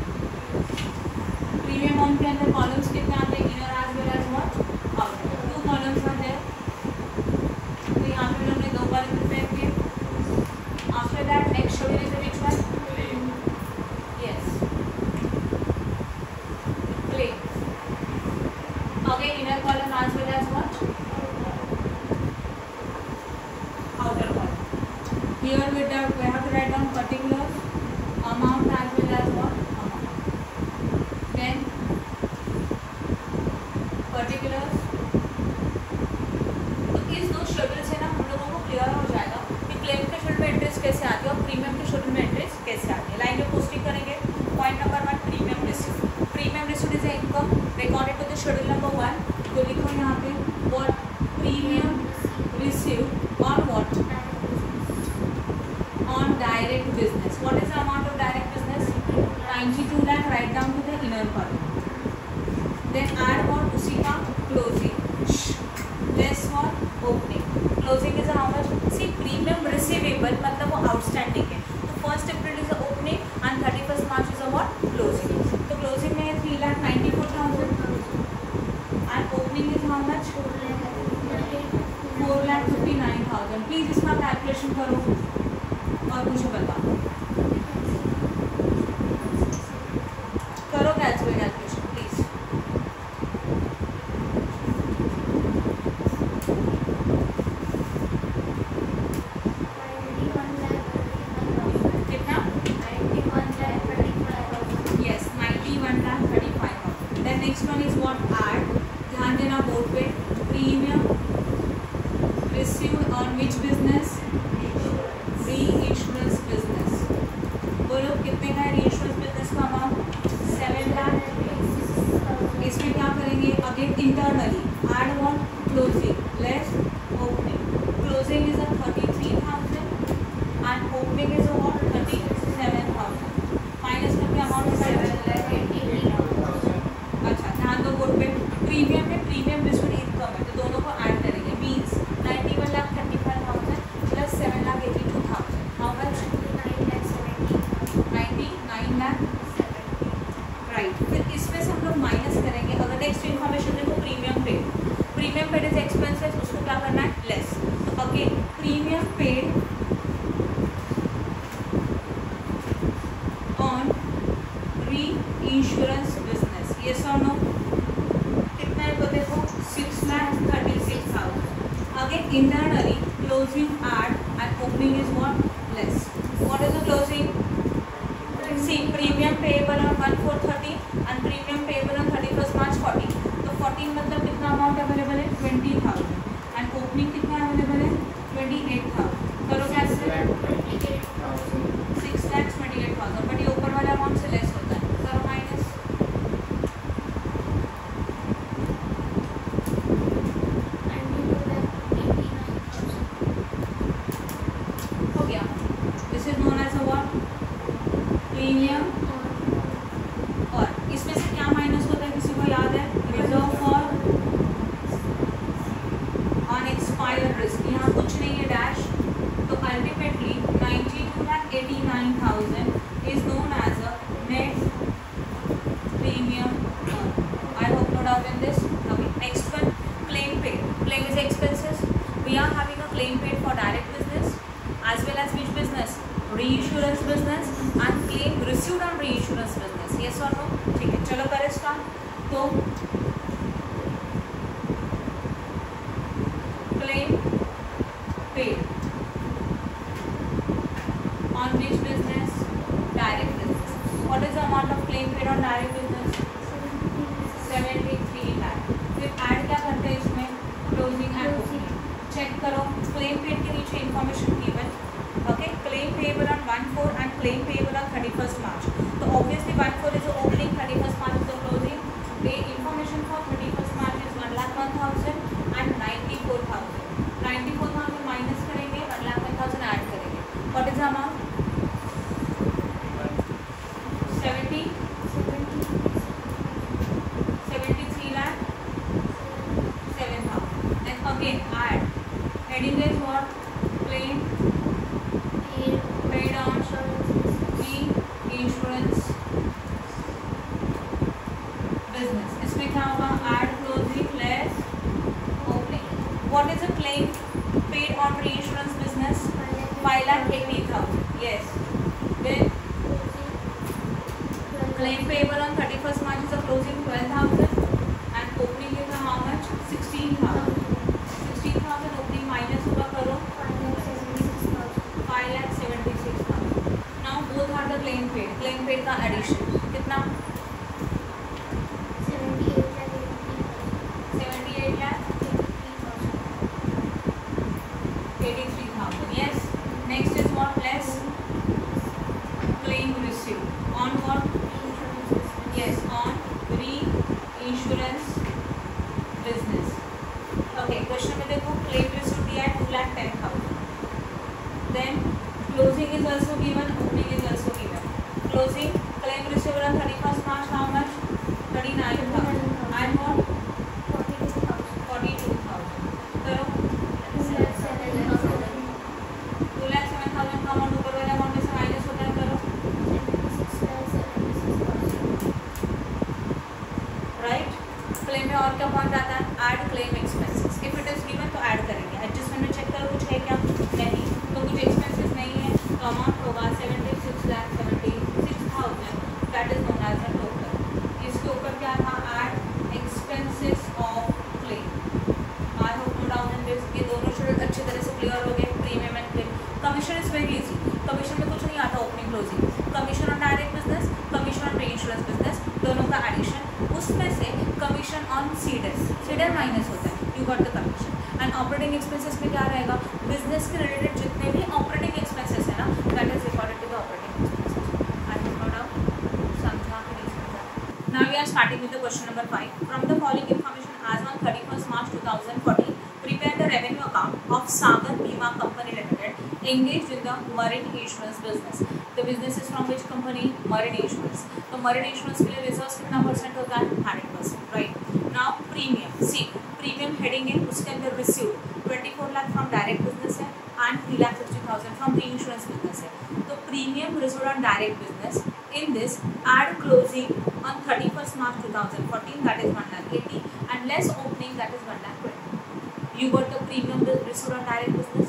Premium amount के अंदर कॉलम्स कितने आते हैं, inner as well as what, outer, 2 columns आते हैं। तो यहाँ पे हमने 2 कॉलम प्रिपेयर किए। After that next schedule is which one, yes, claim. Again inner column as well as what, outer column. Here we have to write down particulars, amount as well as what, amount. Then particulars. तो इस 2 schedule से ना हम लोगों को clear हो जाएगा कि क्लेम के शेड्यूल में एंट्रीज कैसे आती है और प्रीमियम के शेड्यूल में एंट्रीज कैसे आती है। लाइन में पोस्टिंग करेंगे। Point number 1, premium receipt. Premium receipt is income recorded to the schedule number 1। तो लिखो यहाँ पे what, premium receive on what, on direct business. What is the amount of direct business, 92 lakh, write down to the inner column. Then add what, उसी का closing, less what, opening. Closing is how much, see premium receivable मतलब वो outstanding है, तो 1st April is the opening and 31st March is the what, closing. तो closing में 3,94,000 and opening is how much, 4,59,000। Please इसका calculation करो और मुझे बताओ, करो calculation please. closing less opening. Closing is a 33,000 and opening is a what? 37,000. Minus करके amount 7,80,000. अच्छा ध्यान दो बोर्ड पे. प्रीमियम में प्रीमियम रिसीव्ड इनकम है तो दोनों को ऐड करेंगे. Means 91,35,000 plus 7,82,000. How much? 99 लाख. राइट. फिर इसमें से हम लोग माइनस करेंगे. अगर नेक्स्ट इन्फॉर्मेशन देखो premium paid. Premium paid is expenses. उसको क्या करना है? Less. Again premium paid on reinsurance business. Yes और नो? कितना है तो देखो 6,36,000. Again internally closing add and opening is what? Less. What is the closing? See premium payable on 1/4/30 and premium payable on 31st March 40. तो 14 मतलब कितना amount available है? 20,000 and opening कितना अवेलेबल है? 28,000. करो कैसे? 6,28,000. बट ये ऊपर वाले अमाउंट से लेस होता है. करो माइनस. हो गया. This is known as a what? Premium. और इसमें से क्या माइनस होता है? किसी को याद है? Reserve for unexpired risk. यहाँ कुछ नहीं है डैश. तो ultimately 92,89,000 is known as a net premium. I hope no doubt in this. Okay, next one, claim paid. Claim is expenses. We are having a claim paid for direct business as well as which business? Reinsurance business and claim received on reinsurance business. Yes or no? ठीक है, चलो करें start. तो claim paid on which business? Direct business. What is the amount of claim paid on direct business? 73 lakh. फिर add क्या करते हैं इसमें? Closing and opening. चेक करो. क्लेम पेड के नीचे information given. Okay. Claim payable on 1/4 and claim payable on 31st March. तो obviously 1/4 is opening, 31st March is the closing. The information for 31st March is 1,01,000 and 94,000. 94,000 minus करेंगे, 1,01,000 add करेंगे. What is the amount? 73 lakh 7,000. And again add. Heading is what? Claim paid on the insurance business. इसमें क्या होगा? Add closing less opening. What is the claim paid on reinsurance business? 5,80,000. Yes. Then claim payable on 31st March is a closing 12,000 and opening is how much? 16,000. 16,000 opening minus होगा. करो 5,76,000. Now both are the claim paid. Claim paid का addition कितना? 78,83,000. Yes. Next is what? Less claim received on what? Yes, on reinsurance business. Okay, question में देखो claim received दिया है 2,10,000. Then closing is also given, opening is also given. Closing claim received on 31st March how much? 39,000. And what? 42,000. करो 2,07,000 का amount ऊपर वाले amount में से माइनस होता है. करो राइट. क्लेम में और क्या पॉइंट आता है? Add claim expenses. If it is given तो ऐड करेंगे. एडजस्टमेंट में चेक करो कुछ है क्या? नहीं. तो कुछ एक्सपेंसेस नहीं है तो अमाउंट होगा 76,76,000. That is known as a total. इसके ऊपर क्या था? Add expenses of claim. I hope no doubt in this. ये दोनों शेड्यूल अच्छी तरह से क्लियर हो गए. Premium and claim. Commission is very easy. Commission में कुछ नहीं आता. Opening closing. Commission on direct business, commission on reinsurance business, दोनों का एडिशन. उसमें से कमीशन ऑन सीडेस माइनस होता है. You got the commission. And operating expenses में क्या रहेगा? बिजनेस के रिलेटेड जितने भी ऑपरेटिंग एक्सपेंसेस है ना, that is recorded to the operating expenses. I don't no doubt. समझा कि नहीं समझा? Now we are starting with the question number 5. From the following information as on 31st March 2014 the revenue account of Sagar Bima Company Limited engaged in the marine insurance business. The business is from which company? Marine insurance. तो marine insurance के लिए reserves कितना percent होता है? 100%, right? Now premium. See, premium heading है उसके अंदर received 24 lakh from direct business है and 3,60,000 from the insurance business है. तो premium received on direct business. In this, add closing on 31st March 2014, that is 1,80,000, and less opening, that is 1,20,000. You got the premium received on direct business.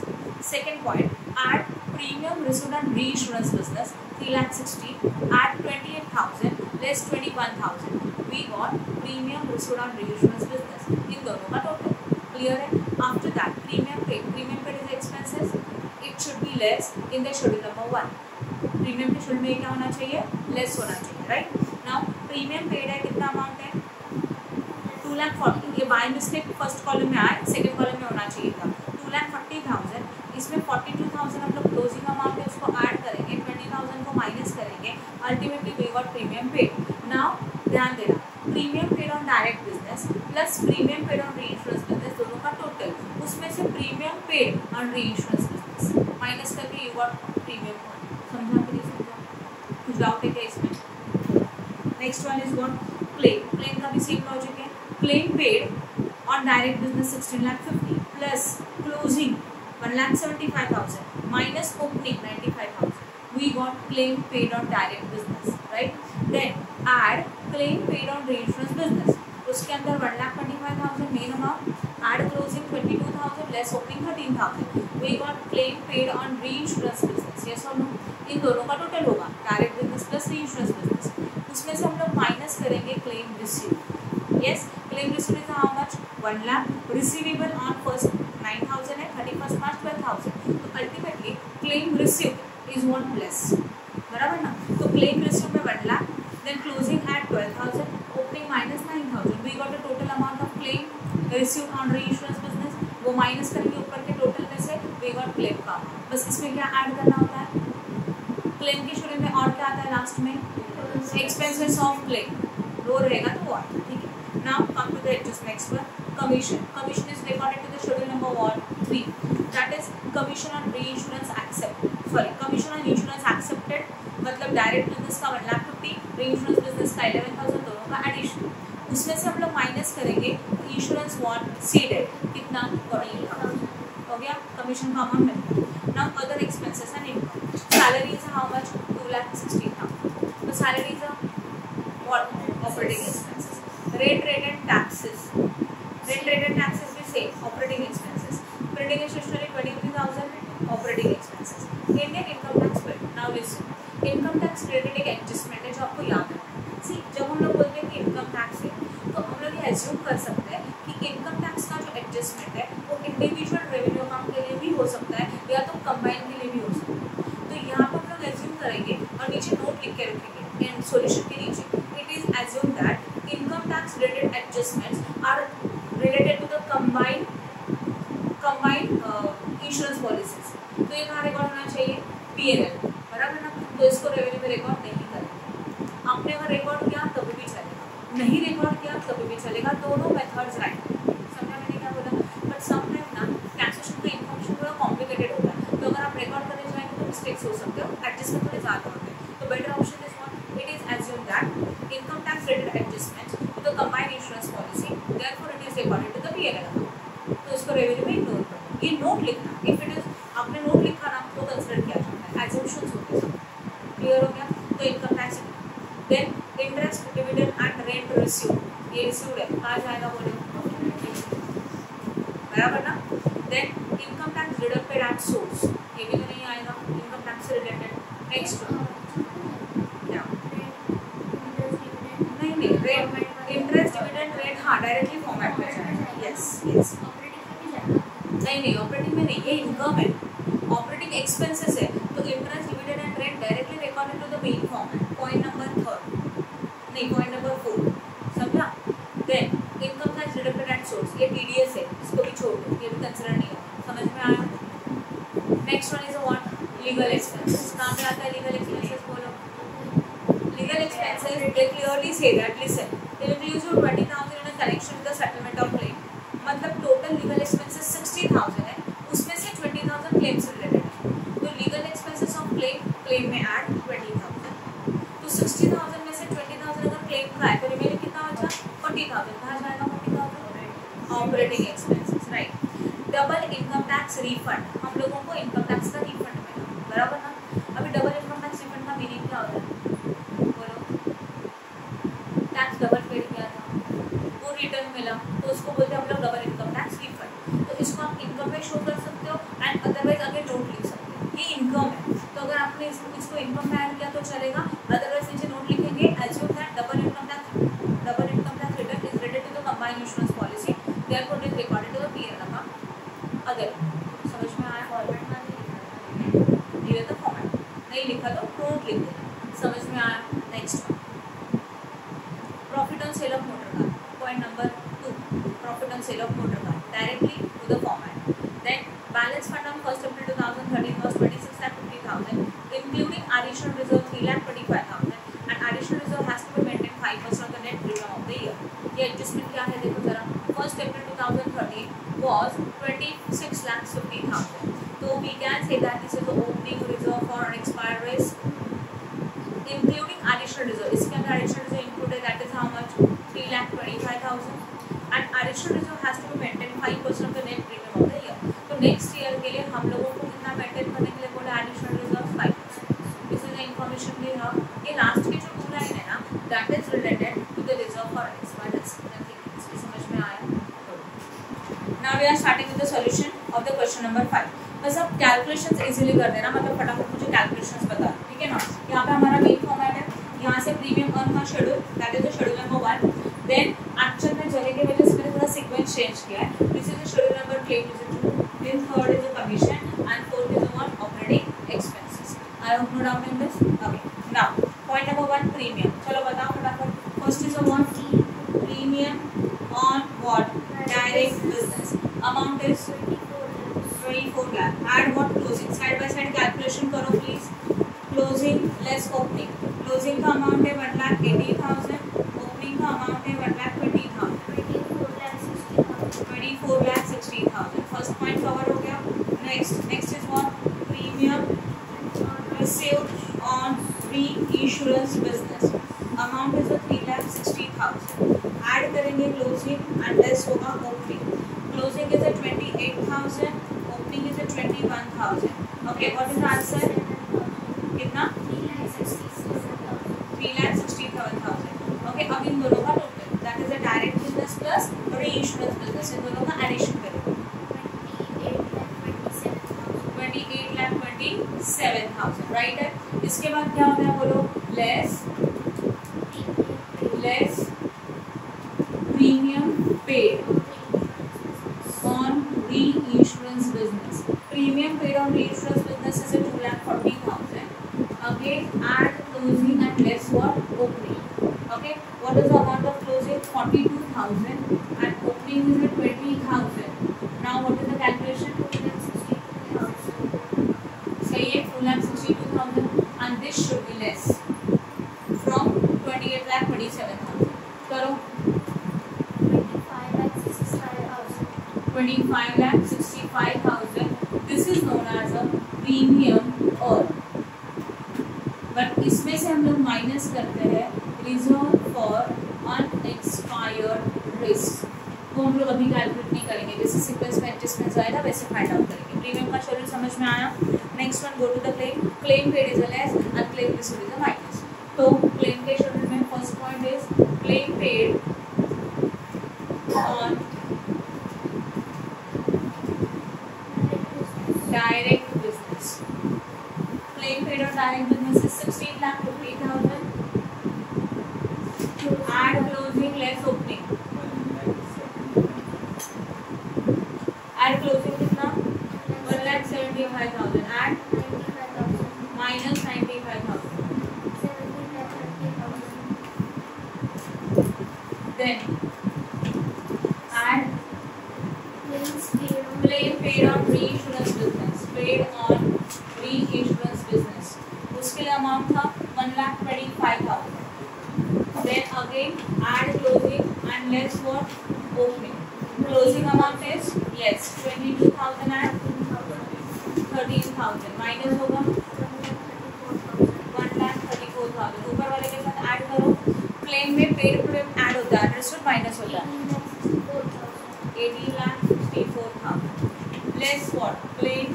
Second point, add premium received on reinsurance business, 3,60,000, add 28,000, less 21,000. We got premium received on reinsurance business. In दोनों का total. Clear है? After that, premium paid. Premium paid is expenses. It should be less in the schedule number 1. Premium के schedule में क्या होना चाहिए? Less होना चाहिए, राइट? नाउ प्रीमियम पेड है कितना अमाउंट है? 2,40,000. ये बाय मिस्टेक फर्स्ट कॉलम में आया, सेकंड कॉलम में होना चाहिए था. 2,40,000. इसमें 42,000 हम लोग क्लोजिंग अमाउंट है उसको ऐड करेंगे, 20,000 को माइनस करेंगे, ultimately we got premium paid. Now ध्यान देना, premium paid on direct business plus premium paid on reinsurance business दोनों का टोटल, उसमें से premium paid on reinsurance business minus करके यू गॉट प्रीमियम. समझा कि नहीं समझा? कुछ डाउट है क्या इसमें? Next one is what? Claim. Claim का भी सेम लॉजिक है. Claim paid on direct business 16,50,000 plus closing 1,75,000 minus opening 95,000. We got claim paid on direct business, right? Then add claim paid on reinsurance business. उसके अंदर 1,25,000 main amount, add closing 22,000 less opening 13,000. We got claim paid on reinsurance business. Yes or no? इन दोनों का total होगा direct business plus reinsurance business. उसमें से हम लोग माइनस करेंगे claim receive. Yes, claim receive is how much? 1 lakh. Receivable on first 9,000 है, 31st मार्च 12,000. तो ultimately claim receive is 1 plus, बराबर ना? तो क्लेम रिसीव में 1 lakh, then closing at 12,000, opening minus 9,000. We got the total amount of claim receive on reinsurance business. वो minus करेंगे ऊपर के टोटल में से, वी गॉट क्लेम का. बस इसमें क्या ऐड करना होता है? क्लेम के शुरू में और क्या आता है लास्ट में? Expenses of claim. रो रहेगा तो और, ठीक है. Now come to the adjustments पर. Commission. Commission is recorded to the schedule number 3, that is commission on reinsurance accept, sorry commission on insurance accepted, मतलब डायरेक्ट बिजनेस का 1,50,000, रीइंश्योरेंस बिजनेस का 11,000, दोनों का एडिशन. उसमें से हम लोग माइनस करेंगे इंश्योरेंस वन सीडेड कितना? 14,000 हो गया. कमीशन का अमाउंट मिल गया. Now other expenses and income. Salary is how much? 2,60,000. तो salary is what? Operating expenses. Rate and taxes. Rate and taxes भी same operating expenses. Printing and stationery 23,000 operating expenses. Indian income tax bill. Now listen, income tax related एक adjustment है जो आपको याद है. सी, जब हम लोग बोलते हैं कि इनकम टैक्स है तो हम लोग ये एज्यूम कर सकते हैं कि इनकम टैक्स का जो एडजस्टमेंट है वो इंडिविजुअल रेवेन्यू अकाउंट के लिए भी हो सकता है या तो कंबाइन के लिए भी हो सकता है. तो यहाँ पर हम लोग एज्यूम करेंगे और नीचे नोट लिख के रखेंगे इन सॉल्यूशन के नीचे. It is assume that income tax related adjustments are related to the combined insurance policies. तो ये कहाँ रिकॉर्ड होना चाहिए? PNL, बराबर ना? तो इसको रेवेन्यू में रिकॉर्ड नहीं करेंगे. आपने अगर रिकॉर्ड किया तभी भी चलेगा, नहीं रिकॉर्ड किया तभी भी चलेगा. दोनों मेथड्स राइट. समझा मैंने क्या बोला? बट समटाइम ना टैक्सेशन का इन्फॉर्मेशन थोड़ा कॉम्प्लिकेटेड होता है, तो अगर आप रिकॉर्ड करने जाएंगे तो मिस्टेक्स हो सकते हो, एडजस्टमेंट थोड़े ज़्यादा होते हैं. तो better option is what? It is assume that income tax related adjustment to the combined insurance policy, therefore it is recorded to the PNL account. तो इसको रेवेन्यू में इग्नोर करो. ये नोट लिखना. इफ इट इज आपने note लिखा ना तो कंसिडर किया जाता है. एज्यूम्शंस होते हैं. क्लियर हो गया? तो income tax. Then interest, dividend and rent receive. ये रिसीव्ड है, कहाँ जाएगा बोले? बराबर ना? Then income tax deducted at source, ये भी तो नहीं आएगा इनकम टैक्स से रिलेटेड. नेक्स्ट नहीं रेट, इंटरेस्ट डिविडेंड रेट, हाँ डायरेक्टली फॉर्मेट में जाएगा. यस नहीं ऑपरेटिंग में नहीं, ये इनकम है. ऑपरेटिंग एक्सपेंसेस है तो interest dividend and rate directly recorded to the main format. Point number 3 नहीं, पॉइंट नंबर 4. समझा? Then income tax deducted at source, ये TDS है, इसको भी छोड़ दो, ये भी कंसिडर नहीं होगा. समझ में आया? Next one is what? Legal expenses. कहाँ पे आता है लीगल एक्सपेंसेस? बोलो. Legal expenses they clearly say that listen it includes 20,000 in a connection with the settlement of claim. मतलब total legal expenses 60,000 expenses, right. Double income tax refund, हम लोगों को income tax का रिफंड मिला, बराबर ना। अभी डबल इनकम टैक्स रिफंड का मीनिंग क्या होता है, बोलो। टैक्स डबल पेड किया था, वो रिटर्न मिला, तो उसको बोलते हैं हम लोग डबल इनकम टैक्स रिफंड। तो इसको आप इनकम में शो कर सकते हो एंड अदरवाइज आगे नोट लिख सकते हो, ये इनकम है। तो अगर आपने इसको इनकम में ऐड किया तो चलेगा, अदरवाइज नीचे नोट लिखेंगे assume that double income tax return is related to the combined insurance policy, therefore it is recorded to the PL account. अगर समझ में आया, फॉर्मेट में दिया तो फॉर्मेट नहीं लिखा तो नोट लिख देना, समझ में आया। Next profit on sale of motor car, point number 2, profit on sale of motor car directly to the format. Then balance fund on 1st April 2013 was 26,50,000 including additional reserve 3,25,000 and additional reserve has to be maintained 5% of the net income of the year. ये adjustment क्या है देखो जरा, 1st April 2013 was 26,50,000, so we can say that this is the opening reserve for unexpired risk including additional reserve. इसके अंदर additional reserve included, that is how much, 3,25,000 and additional reserve has to be maintained 5% of the net premium of the year. तो next year के लिए हम लोगों को कितना maintain करने के लिए बोला, additional reserve 5%। This is the information we have. ये लास्ट के जो 2 लाइन है ना, that is related to the reserve for expired risk, nothing else. समझ में आया? Now we are starting with the solution of the question number 5। बस अब कैलकुलेशंस इजीली कर देना, मतलब फटाफट मुझे कैलकुलेशंस बता, ठीक है ना। यहाँ पे हमारा मेन फॉर्मेट है, यहाँ से प्रीमियम अर्न का schedule, that is the schedule number 1। Then actual में जगह की वजह से मैंने थोड़ा सीक्वेंस चेंज किया है, this is the schedule number claim user 2, then third is the commission and fourth is the one operating expenses. I hope no doubt in this. Okay, now point number 1, premium. चलो बताओ फटाफट। First is the one premium on what, direct business, amount is 24 lakh. Add what, closing, side by side calculation करो please। Closing less opening, closing का amount है 1,80,000, opening का amount है 1,20,000, 24,60,000। First point cover हो गया। Next is what, premium received on reinsurance business, amount is 3,60,000। Add करेंगे closing and less होगा opening, closing is 28,000, opening is 21,000। Okay, what is answer, कितना, 3,60,000। Okay, अब इन दोनों का total, that is a direct business plus reinsurance business, इन दोनों का एडिशन करेंगे, 28,27,000, राइट है। इसके बाद क्या हो गया बोलो, less premium paid on reinsurance business, premium paid on reinsurance business is 2,40,000। Again add closing and less what, opening. Okay, what is the amount of closing, 42,000 and opening is 20,000. Now what is the calculation, 2,62,000. सही है, 2,62,000 and this should be less from 28,27,000. करो 25,65,000. This is known as a premium earned. But इसमें से हम लोग minus करते हैं reserve for unexpired risk, वो हम लोग अभी कैलकुलेट नहीं करेंगे, जैसे सीक्वेंस में एडजस्टमेंट्स आएगा वैसे फाइंड आउट करेंगे। प्रीमियम का शेड्यूल समझ में आया। Next one, go to the claim. Claim paid is a less and claim received is a minus. तो क्लेम के शेड्यूल में first point is claim paid on direct business, claim paid on direct business is 16,50,000. Add closing less opening. Add closing कितना, 1,75,000. Add minus 95,000. Then add claim paid on re-insurance business, paid on re-insurance business, उसके लिए amount था 1,25,000. Then again add closing and less what, opening. Closing amount is less 22,000 and 13,000 minus होगा 1,34,000। ऊपर वाले के साथ add करो। क्लेम में पेड प्रीमियम ऐड होता है, अंडरस्टूड, माइनस होता है 18,64,000 less what? Claim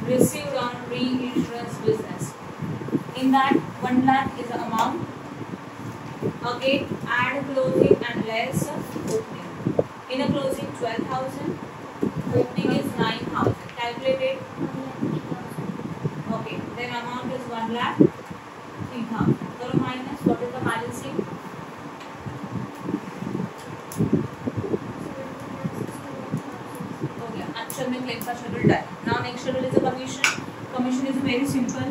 received on reinsurance business. In that 1 lakh is the amount. Again add closing and less opening. In a closing 12,000, opening is 9,000. Calculated. Okay, then amount is 1,03,000. So minus what is the balancing? Okay, actual में claim का schedule done. Now next schedule is a commission. Commission is very simple.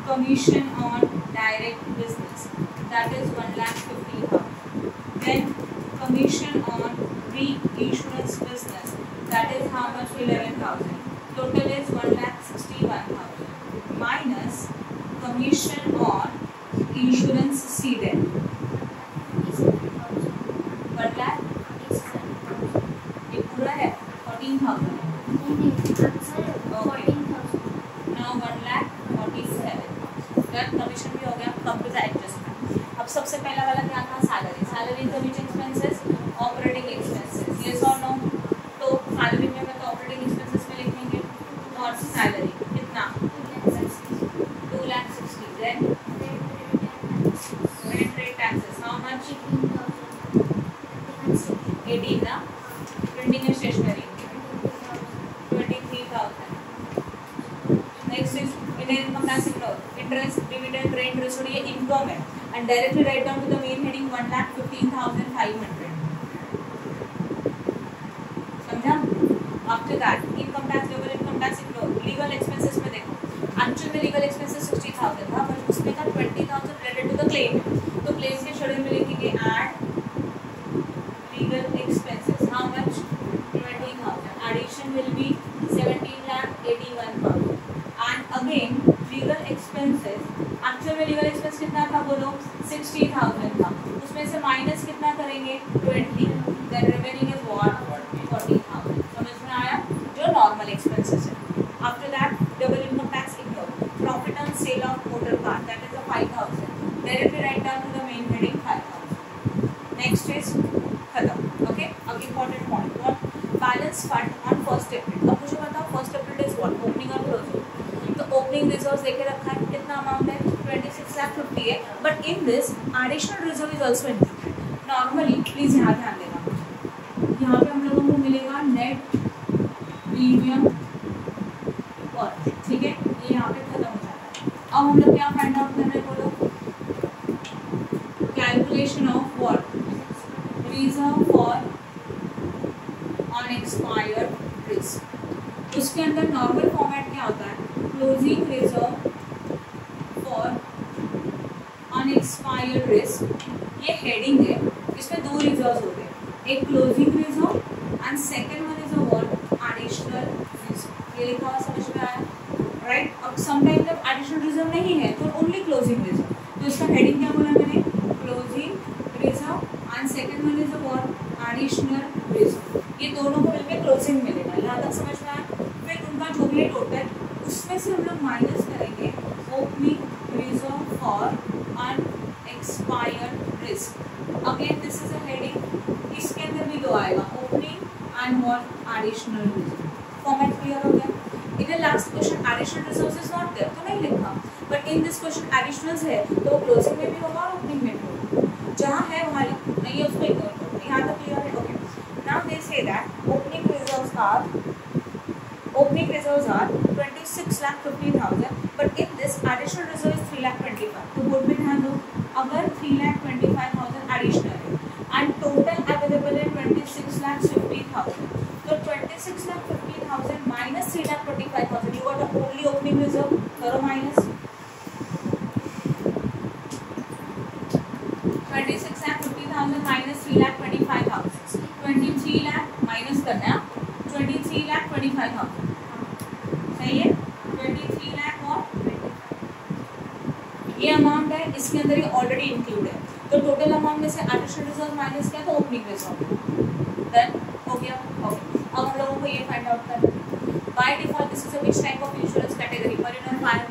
Commission on direct business. That is 1,50,000. Then commission on reinsurance business. That is how much? 11,000. Total is 1,61,000 minus commission on insurance ceded. 1 lakh ये पूरा है 14,000. Okay. Now 1,47,000. That commission भी हो गया. Computer adjustment. अब सबसे पहला वाला क्या था? Salary. Salary is which expenses? Operating expenses. Yes और नो? तो सैलरी में मैं तो ऑपरेटिंग एक्सपेंसेस में लिखेंगे और सैलरी कितना? 2,60,000. Then rent rate taxes how much? 18 ना. Printing and stationery 23,000. Next is income tax ignore. Interest, dividend, rent, received ये income है. And directly write down to the main heading 1,15,500. समझा? After that income tax, double income tax ignore. Legal expenses में देखो. Actual में legal expenses 60,000 था, पर उसमें का 20,000 related to the claim. तो claim के schedule में लिखेंगे add legal expenses. How much? 20,000. Addition will be 17,81,000. And again legal expenses. Actual में legal expense कितना था बोलो? 60,000 था. उसमें से minus कितना करेंगे? 20. Then remaining is what? 40,000. समझ में आया? जो normal expenses है. After that double income tax ignore. Profit on sale of motor car, that is a 5,000. Directly write down to the main heading 5,000. Next is खत्म. Okay. अब important point. What? Balance fund on 1st April. अब मुझे बताओ 1st April is what? Opening और closing. तो opening reserves देके रखा है. कितना amount है? 26,50,000 है. But in this additional reserve is also included. Normally please यहाँ ध्यान देना. यहाँ पे हम लोगों को मिलेगा net premium और ठीक है ये यहाँ पे खत्म हो जाता है. अब हम लोग क्या फाइंड आउट कर रहे हैं बोलो? Calculation of what? Reserve for unexpired risk. उसके अंदर नॉर्मल फॉर्मेट क्या होता है? Closing reserve for unexpired risk. ये हेडिंग है. इसमें दो रिजर्व होते हैं. एक closing reserve and second one is a what? Additional reserve. ये लिखा हुआ समझ में आया? राइट. अब समटाइम जब एडिशनल रिजर्व नहीं है तो ओनली क्लोजिंग रिजर्व. तो इसका हेडिंग क्या बोला मैंने? Closing reserve and second one is what? Additional reserve. ये दोनों को मिलकर क्लोजिंग मिलेगा. यहाँ तक समझ में आया? फिर उनका जो भी टोटल उसमें से हम लोग माइनस करेंगे opening reserve for unexpired risk. Again this is a heading. इसके अंदर भी दो आएगा opening and what? Additional reserve. Format clear हो गया? In the last question additional reserves is not there तो नहीं लिखा. But in this question additionals है तो closing में भी होगा और opening में भी होगा. जहाँ है वहाँ लिखो. नहीं है उसको इग्नोर करो. यहाँ तक क्लियर है? Okay. Now they say that opening reserves are 26,50,000. But in this additional reserve is 3,25,000. तो बोर्ड में ध्यान दो. अगर 3,25,000 additional है and total available है 26,50,000. तो 26,50,000 minus 3,25,000 you got only opening reserve. करो minus 26,50,000 minus 3,25,000. 23 लाख माइनस करना है. 23,25,000 सही है. 23 लाख और ये अमाउंट है. इसके अंदर ये ऑलरेडी इंक्लूड है. तो टोटल अमाउंट में से एडिशनल रिजर्व माइनस किया तो ओपनिंग रिजर्व. देन हो गया. ओके. अब हम लोगों को ये फाइंड आउट करना है. By default this is a which type of insurance category? Marine और फायर.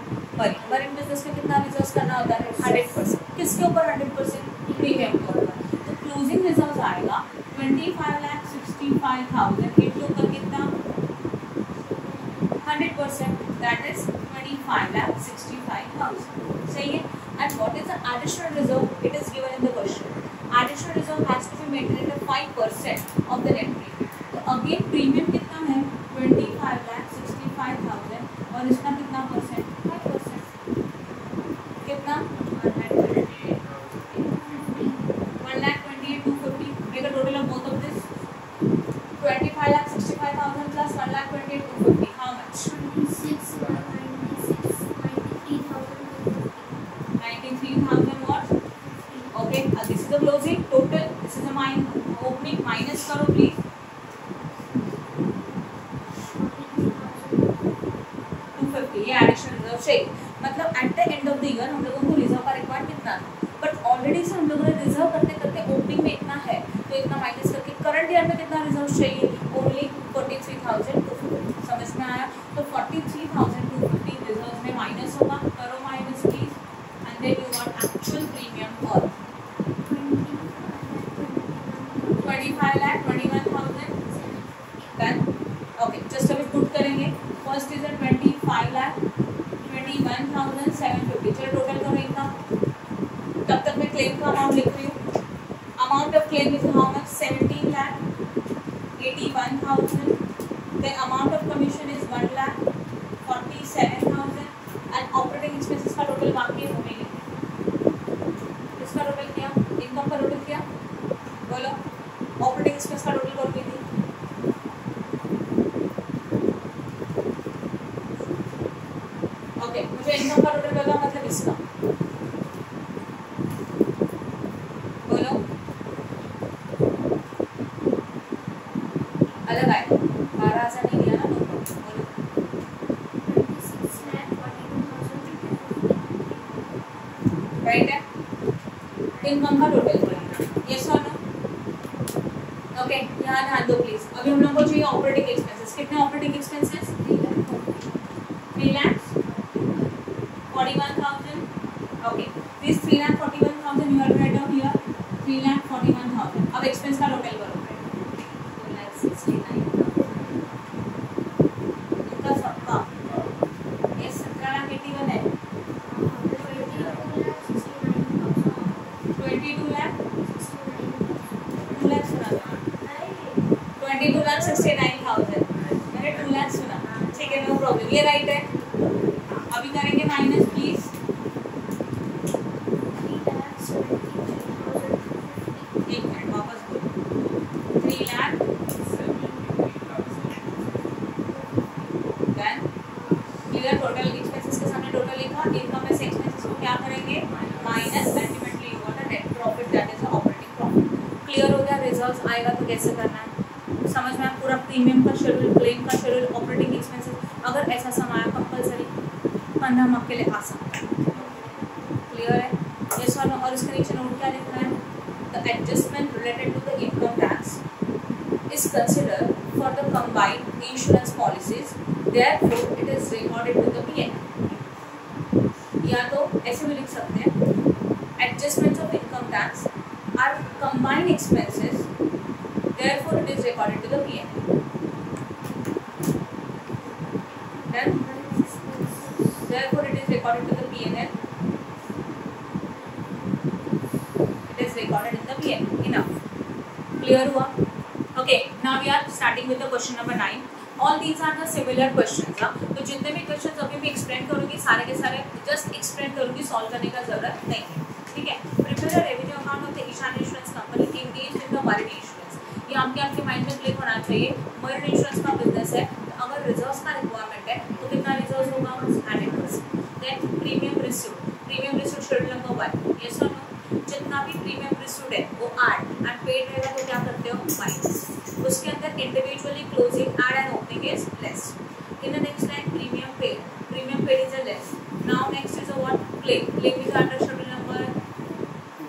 मरीन बिजनेस में कितना रिजर्व करना होता है? 100%. किसके ऊपर 100%? प्रीमियम के ऊपर. तो क्लोजिंग रिजर्व आएगा 25,65,000 इंटू का कितना 100%, दैट इज 25,65,000. सही है. And what is the additional reserve? It is given in the question. Additional reserve has to be maintained at 5% of the net premium. तो again premium कितना है 25,65,000 और इसका कितना परसेंट 5%. कितना 1,28,250. Make a total of both of this. 25,65,000 plus 1,28,250. How much? 93,000 what? Okay, this is the closing total. This is the opening. Minus करो please. 250. ये additional reserve चाहिए. मतलब at the end of the year हम लोगों को reserve का required कितना है? But already से हम लोगों ने reserve करते करते opening में इतना है, तो इतना minus करके current year में कितना reserve चाहिए? Only 43,250. समझ में आया? तो 43,250 reserves में minus होगा. करो minus please. Then you got actual premium or 25,21,000. Then okay, just अभी put करेंगे. First is a 25,21,750. चलो total करो इनका. तब तक मैं claim का amount लिख रही हूँ. Amount of claim is how much? 17,81,000. Then amount of commission is 1,47,000. And operating expenses का total बाकी है वो नहीं. इसका टोटल किया, इनकम का टोटल किया, बोलो ऑपरेटिंग एक्सपेंस का टोटल कर दीजिए. ओके, मुझे इनकम का टोटल करना मतलब इसका बोलो अलग आए 12,000 नहीं दिया ना. बोलो राइट है. इनकम का टोटल करेंगे. यस और नो? ओके, यहाँ ध्यान दो प्लीज. अभी हम लोग को चाहिए ऑपरेटिंग एक्सपेंसेस. कितने operating expenses? 3,41,000. Okay, this 3,41,000 you have to write down here. 3,41,000. अब एक्सपेंस का टोटल करो. 2,69,000 इनका सबका. ये 17,81,000 है. 22,69,000. मैंने 2 लाख सुना. ठीक है, नो प्रॉब्लम. ये राइट है. अभी करेंगे माइनस प्लीज. एक मिनट वापस बोलो. 3 lakh. Then clear. Total expenses के सामने टोटल लिखा. इनकम में से एक्सपेंसेस को क्या करेंगे? Minus. Ultimately you got a net profit, that is operating profit. Clear हो गया? रिजल्ट्स आएगा तो कैसे करना है समझ में. पूरा प्रीमियम का शेड्यूल, क्लेम का शेड्यूल, ऑपरेटिंग एक्सपेंसेस. अगर ऐसा सम आया कंपलसरी 15 मार्क के लिए आ सकता है. क्लियर है? यस और नो? और इसके नीचे नोट क्या लिखना है? The adjustment related to the income tax is considered for the combined insurance policies, therefore it is recorded to the PN. या तो ऐसे भी लिख सकते हैं, adjustment of income tax are combined expenses, therefore it is recorded to the P&L. Then therefore it is recorded to the P&L. It is recorded in the P&L. Enough. Clear हुआ? Okay. Now we are starting with the question number 9. All these are the similar questions. तो जितने भी questions अभी भी explain करूँगी सारे के सारे just explain करूँगी, solve करने का जरूरत नहीं है. ठीक है? Prepare a revenue account of the Ishan Insurance Company engaged in the marine insurance. ये आपके माइंड में क्लिक होना चाहिए. मरीन इंश्योरेंस का बिजनेस है, तो अगर रिजर्व्स का रिक्वायरमेंट है तो कितना रिजर्व्स होगा? 100%. Then premium received. Premium received schedule number 1. Yes और नो? जितना भी प्रीमियम रिसीव्ड है वो ऐड एंड पेड रहेगा तो क्या करते हो? माइनस. उसके अंदर individually closing, add and opening is less. In the next line premium paid. Premium paid is a less. Now next is a what? Claim. Claim is under schedule number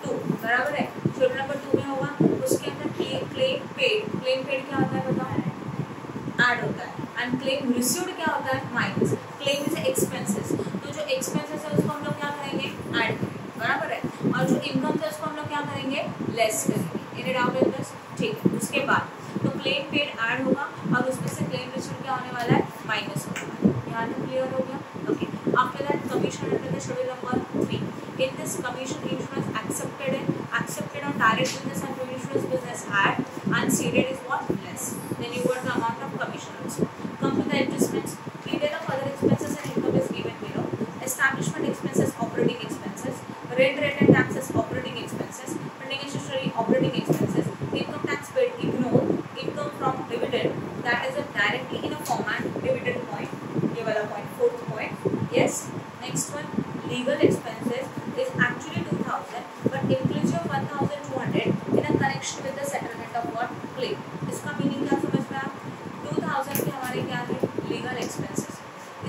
2. बराबर है? Schedule number 2 में होगा. उसके अंदर claim paid. Claim paid क्या होता है बताओ? ऐड होता है. एंड क्लेम रिसीव्ड क्या होता है? माइनस. Claim is expenses. तो जो एक्सपेंसेस है उसको हम लोग क्या करेंगे? ऐड करेंगे. बराबर है? और जो इनकम है उसको हम लोग क्या करेंगे? लेस करेंगे. Any doubt in this? ठीक है, उसके बाद तो क्लेम पेड ऐड होगा और उसमें से क्लेम रिसीव्ड क्या होने वाला है, माइनस होने वाला है। यहाँ तक क्लियर हो गया? Okay, after that commission under the schedule number 3, in this commission insurance accepted on direct business and insurance business had and ceded is what, less, then you got the amount of commission also. Come to the adjustments. Detail of other expenses and income is given below. Establishment expenses, operating expenses, rent and taxes, operating expenses, printing and stationery, operating expenses, income tax paid, ignore, income from dividend, that is a directly in a format dividend point, ये वाला point, fourth point. Yes, next one, legal expenses is actually 2000 but inclusive 1200 in a connection with the settlement of what, claim. इसका meaning क्या समझ में आप? 2000 के हमारे क्या है, लीगल एक्सपेंसेस,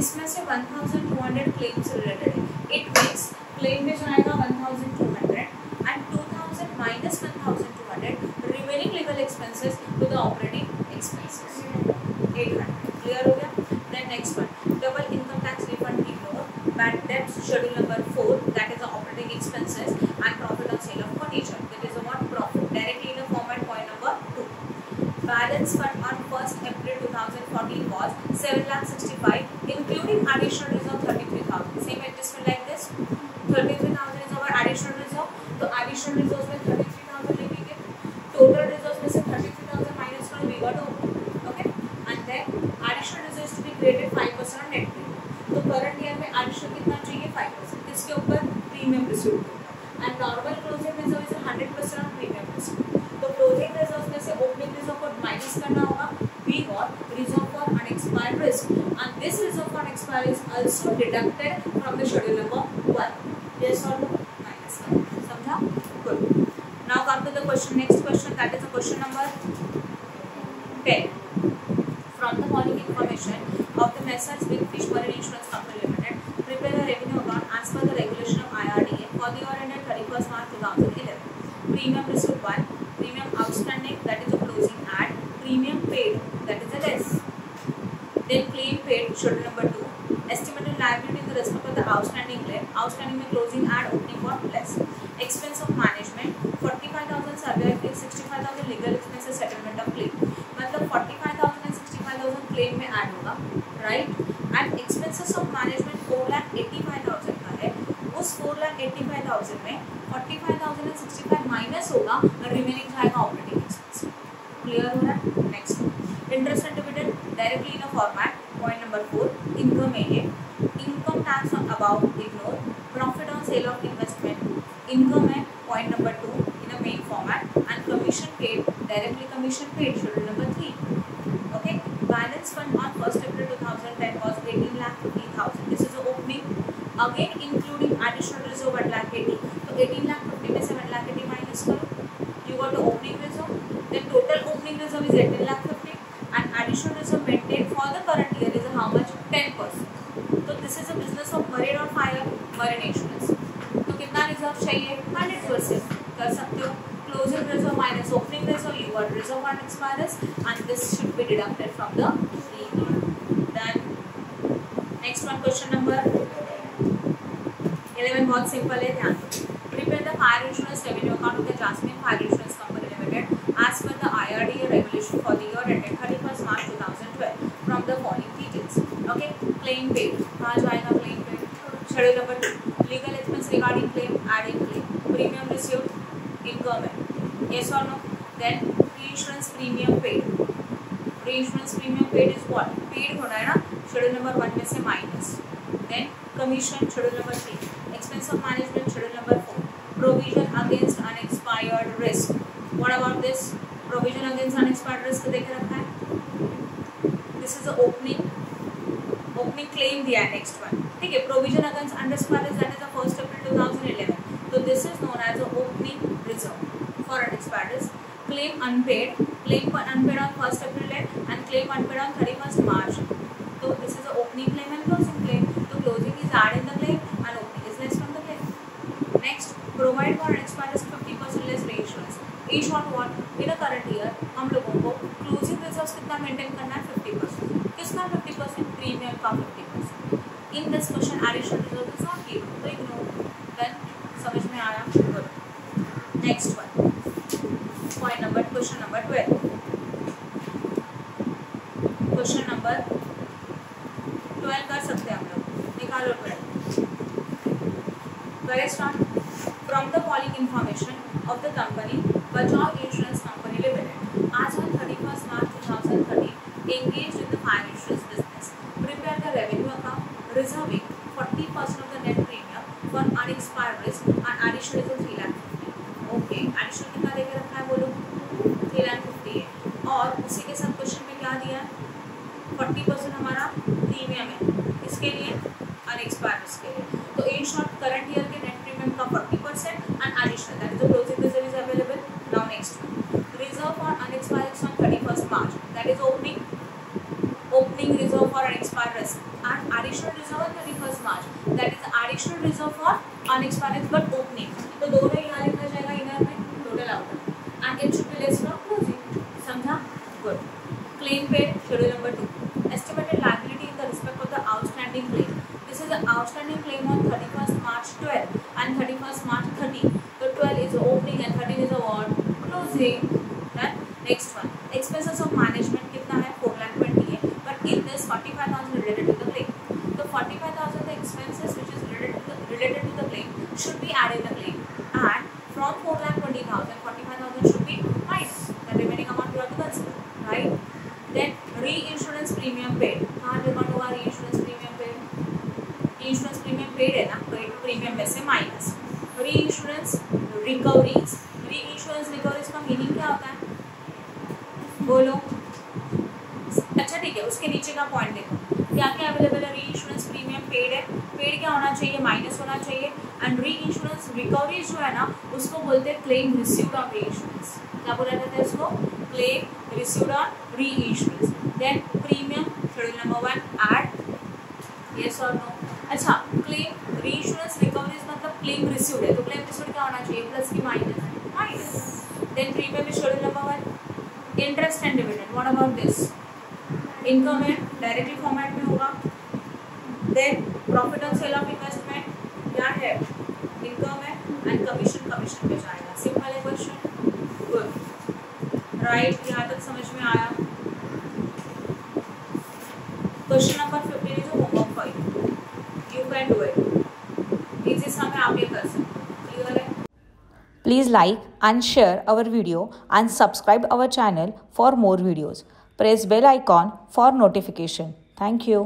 इसमें से 1200 क्लेम से रिलेटेड है. इट मीन्स क्लेम में जो आएगा 1200 and 2000 minus 1200 remaining legal expenses to the operating expenses 800. Clear हो गया? Then next one, double income tax refund ignore, bad debts schedule number 4, that is the operating expenses, and profit on sale of furniture, that is the what, profit directly in the format point number 2. Balance fund on 1st April 2014 was 7,65,000 including additional reserve 33,000. Same adjustment like this, 33,000 is our additional reserve, तो additional reserves में 33,000 लिखेंगे, total reserves में से 33,000 minus करो, we got over. Okay, and then additional reserves to be created 5% on net premium. तो current year में addition कितना चाहिए, 5%, किसके ऊपर, प्रीमियम रिसीव के, and normal closing reserve is 100% on premium receive. तो क्लोजिंग रिजर्व में से ओपनिंग रिजर्व को माइनस करना होगा. We got reserve for unexpired risk and this reserve for unexpired is also deducted from the schedule number 1. Yes और no? Minus कर, समझा? Good. Now come to the question, next question, that is the question number 10. From the following information of the Messrs Big Fish Marine Insurance Company Limited, prepare a revenue account as per the regulation of IRDA for the year ended 31st March 2011. Premium received 1, premium outstanding, that is a closing ad, premium paid, that is a less. Then claim paid, schedule number 2, estimated liability in the respect of the outstanding claim, outstanding में closing ad, opening for less. Expense of management 45,000 survey fee, 65,000 legal expenses, settlement of claim. मतलब 45,000 and 65,000 claim में add होगा, right. And expenses of management 4,85,000 का है. उस 4,85,000 में 45,000 and 65 minus होगा और रिमेनिंग जाएगा ऑपरेटिंग एक्सपेंस. क्लियर हो रहा है? Next, interest and dividend directly in a format point number 4. Income है ये, income tax on about ignore, profit on sale of investment income है point number 2 in a main format, and commission paid, directly commission paid, schedule number 3. Okay, balance fund on 1st April 2010 was 18,50,000. This is the opening. Again, including additional reserve 1,80,000. So 18,50,000 में से 1,80,000 minus करो. You got the opening reserve. Then total opening reserve is 18,50,000, and additional reserve maintained for the current year is how much? 10%. So this is a business of marine or fire, marine insurance. तो कितना reserve चाहिए? 100% कर सकते हो. Closing reserve minus opening reserve, you got reserve on expires, and this should be deducted from the premium. Then next one, question number 11 बहुत simple है, ध्यान दो. Prepare the fire insurance revenue account of the Jasmine Fire Insurance Company Limited as per the IRDA regulation for the year ended 31st March 2012 from the following details. Okay, claim paid, कहाँ जाएगा claim paid? Schedule number 2, legal expense regarding claim, adding claim, premium received, income है, yes or no? Then reinsurance premium paid, reinsurance premium paid is what? Paid होना है ना, schedule number 1 में से minus. Then commission, schedule number 3, expense of management, schedule number 4, provision against unexpired risk. What about this? Provision against unexpired risk देखे रखा है. This is the opening claim दिया है. Next one, ठीक है. Provision against unexpired risk, that is the 1st April 2011. So this is known as the opening reserve for unexpired risk. Claim unpaid on 1st April and claim unpaid on 31st March. So this is the opening claim and closing claim. So closing is added in the claim and opening is less from the claim. Next, provide for unexpired risk 50% less reinsurance. In short what? In the current year हम लोगों को closing reserves कितना maintain करना है? 50%. किसका 50%? Premium का 50%. In this question additional reserve is not given, so ignore. Then समझ में आया? Good. Next one, question number 12. Question number 12 कर सकते हैं हम लोग. निकालो 12. Correct start. From the following information of the company, Bajaj Insurance Company Limited, as on 31st March 2013, engaged in the fire insurance business, prepare the revenue account, reserving 40% of the net premium for unexpired risk and additional to 3 lakh. Okay, additional कितना देके रखा है बोलो? 3,50,000 है. और उसी के साथ क्वेश्चन में क्या दिया है? 40% हमारा प्रीमियम है. इसके लिए अनएक्सपायर्ड रिस्क के लिए. तो इन शॉर्ट करंट ईयर के नेट प्रीमियम का 40% and additional, that is the closing reserve is available. Now next one, reserve for unexpired on 31st March, that is opening reserve for unexpired risk, and additional reserve on 31st March, that is additional reserve for unexpired risk but opening. तो दोनों यहाँ लिखा जाएगा inner में, total out, and it should be less from closing. समझा? Good. Claim paid, schedule number 2. Estimated liability in the respect of the outstanding claim. This is the outstanding claim on 31st March 12 and 31st March 13. So 12 is the opening and 13 is the what? Closing. Then next one, expenses of management कितना है? 4,20,000 है. But in this 45,000 related to the claim. So 45,000 the expenses which is related to the claim should be added in the claim. And from 4,20,000, 45,000 should be minus. The remaining amount you have to consider, right? Then reinsurance premium paid. कहाँ demand होगा reinsurance premium paid? Insurance premium paid है ना, premium में से minus. Reinsurance recoveries. Reinsurance recoveries का meaning क्या होता है बोलो? अच्छा ठीक है, उसके नीचे का पॉइंट देखो क्या क्या अवेलेबल है. रीइंश्योरेंस प्रीमियम पेड है. पेड क्या होना चाहिए? माइनस होना चाहिए. एंड रीइंश्योरेंस रिकवरीज जो है ना, उसको बोलते हैं क्लेम रिसीव्ड ऑन रीइंश्योरेंस. क्या बोला जाता है इसको? Claim received on reinsurance. Then premium, schedule number 1, add, yes और नो. अच्छा, क्लेम रीइंश्योरेंस रिकवरीज मतलब क्लेम रिसीव्ड है, तो क्लेम रिसीव्ड क्या होना चाहिए? प्लस की minus? Minus. Then premium is schedule number 1. Interest and dividend, what about this? Income है, डायरेक्टली फॉर्मेट में होगा. Then profit on sale of investment क्या है? इनकम है. एंड कमीशन पे जाएगा. सिंपल है क्वेश्चन. Good, right. यहाँ तक समझ में आया? Question number 15 is homework for you can do it. इसी समय आप ये कर सकते हो. क्लियर है? Please like and share our video and subscribe our channel for more videos. Press bell icon for notification. Thank you.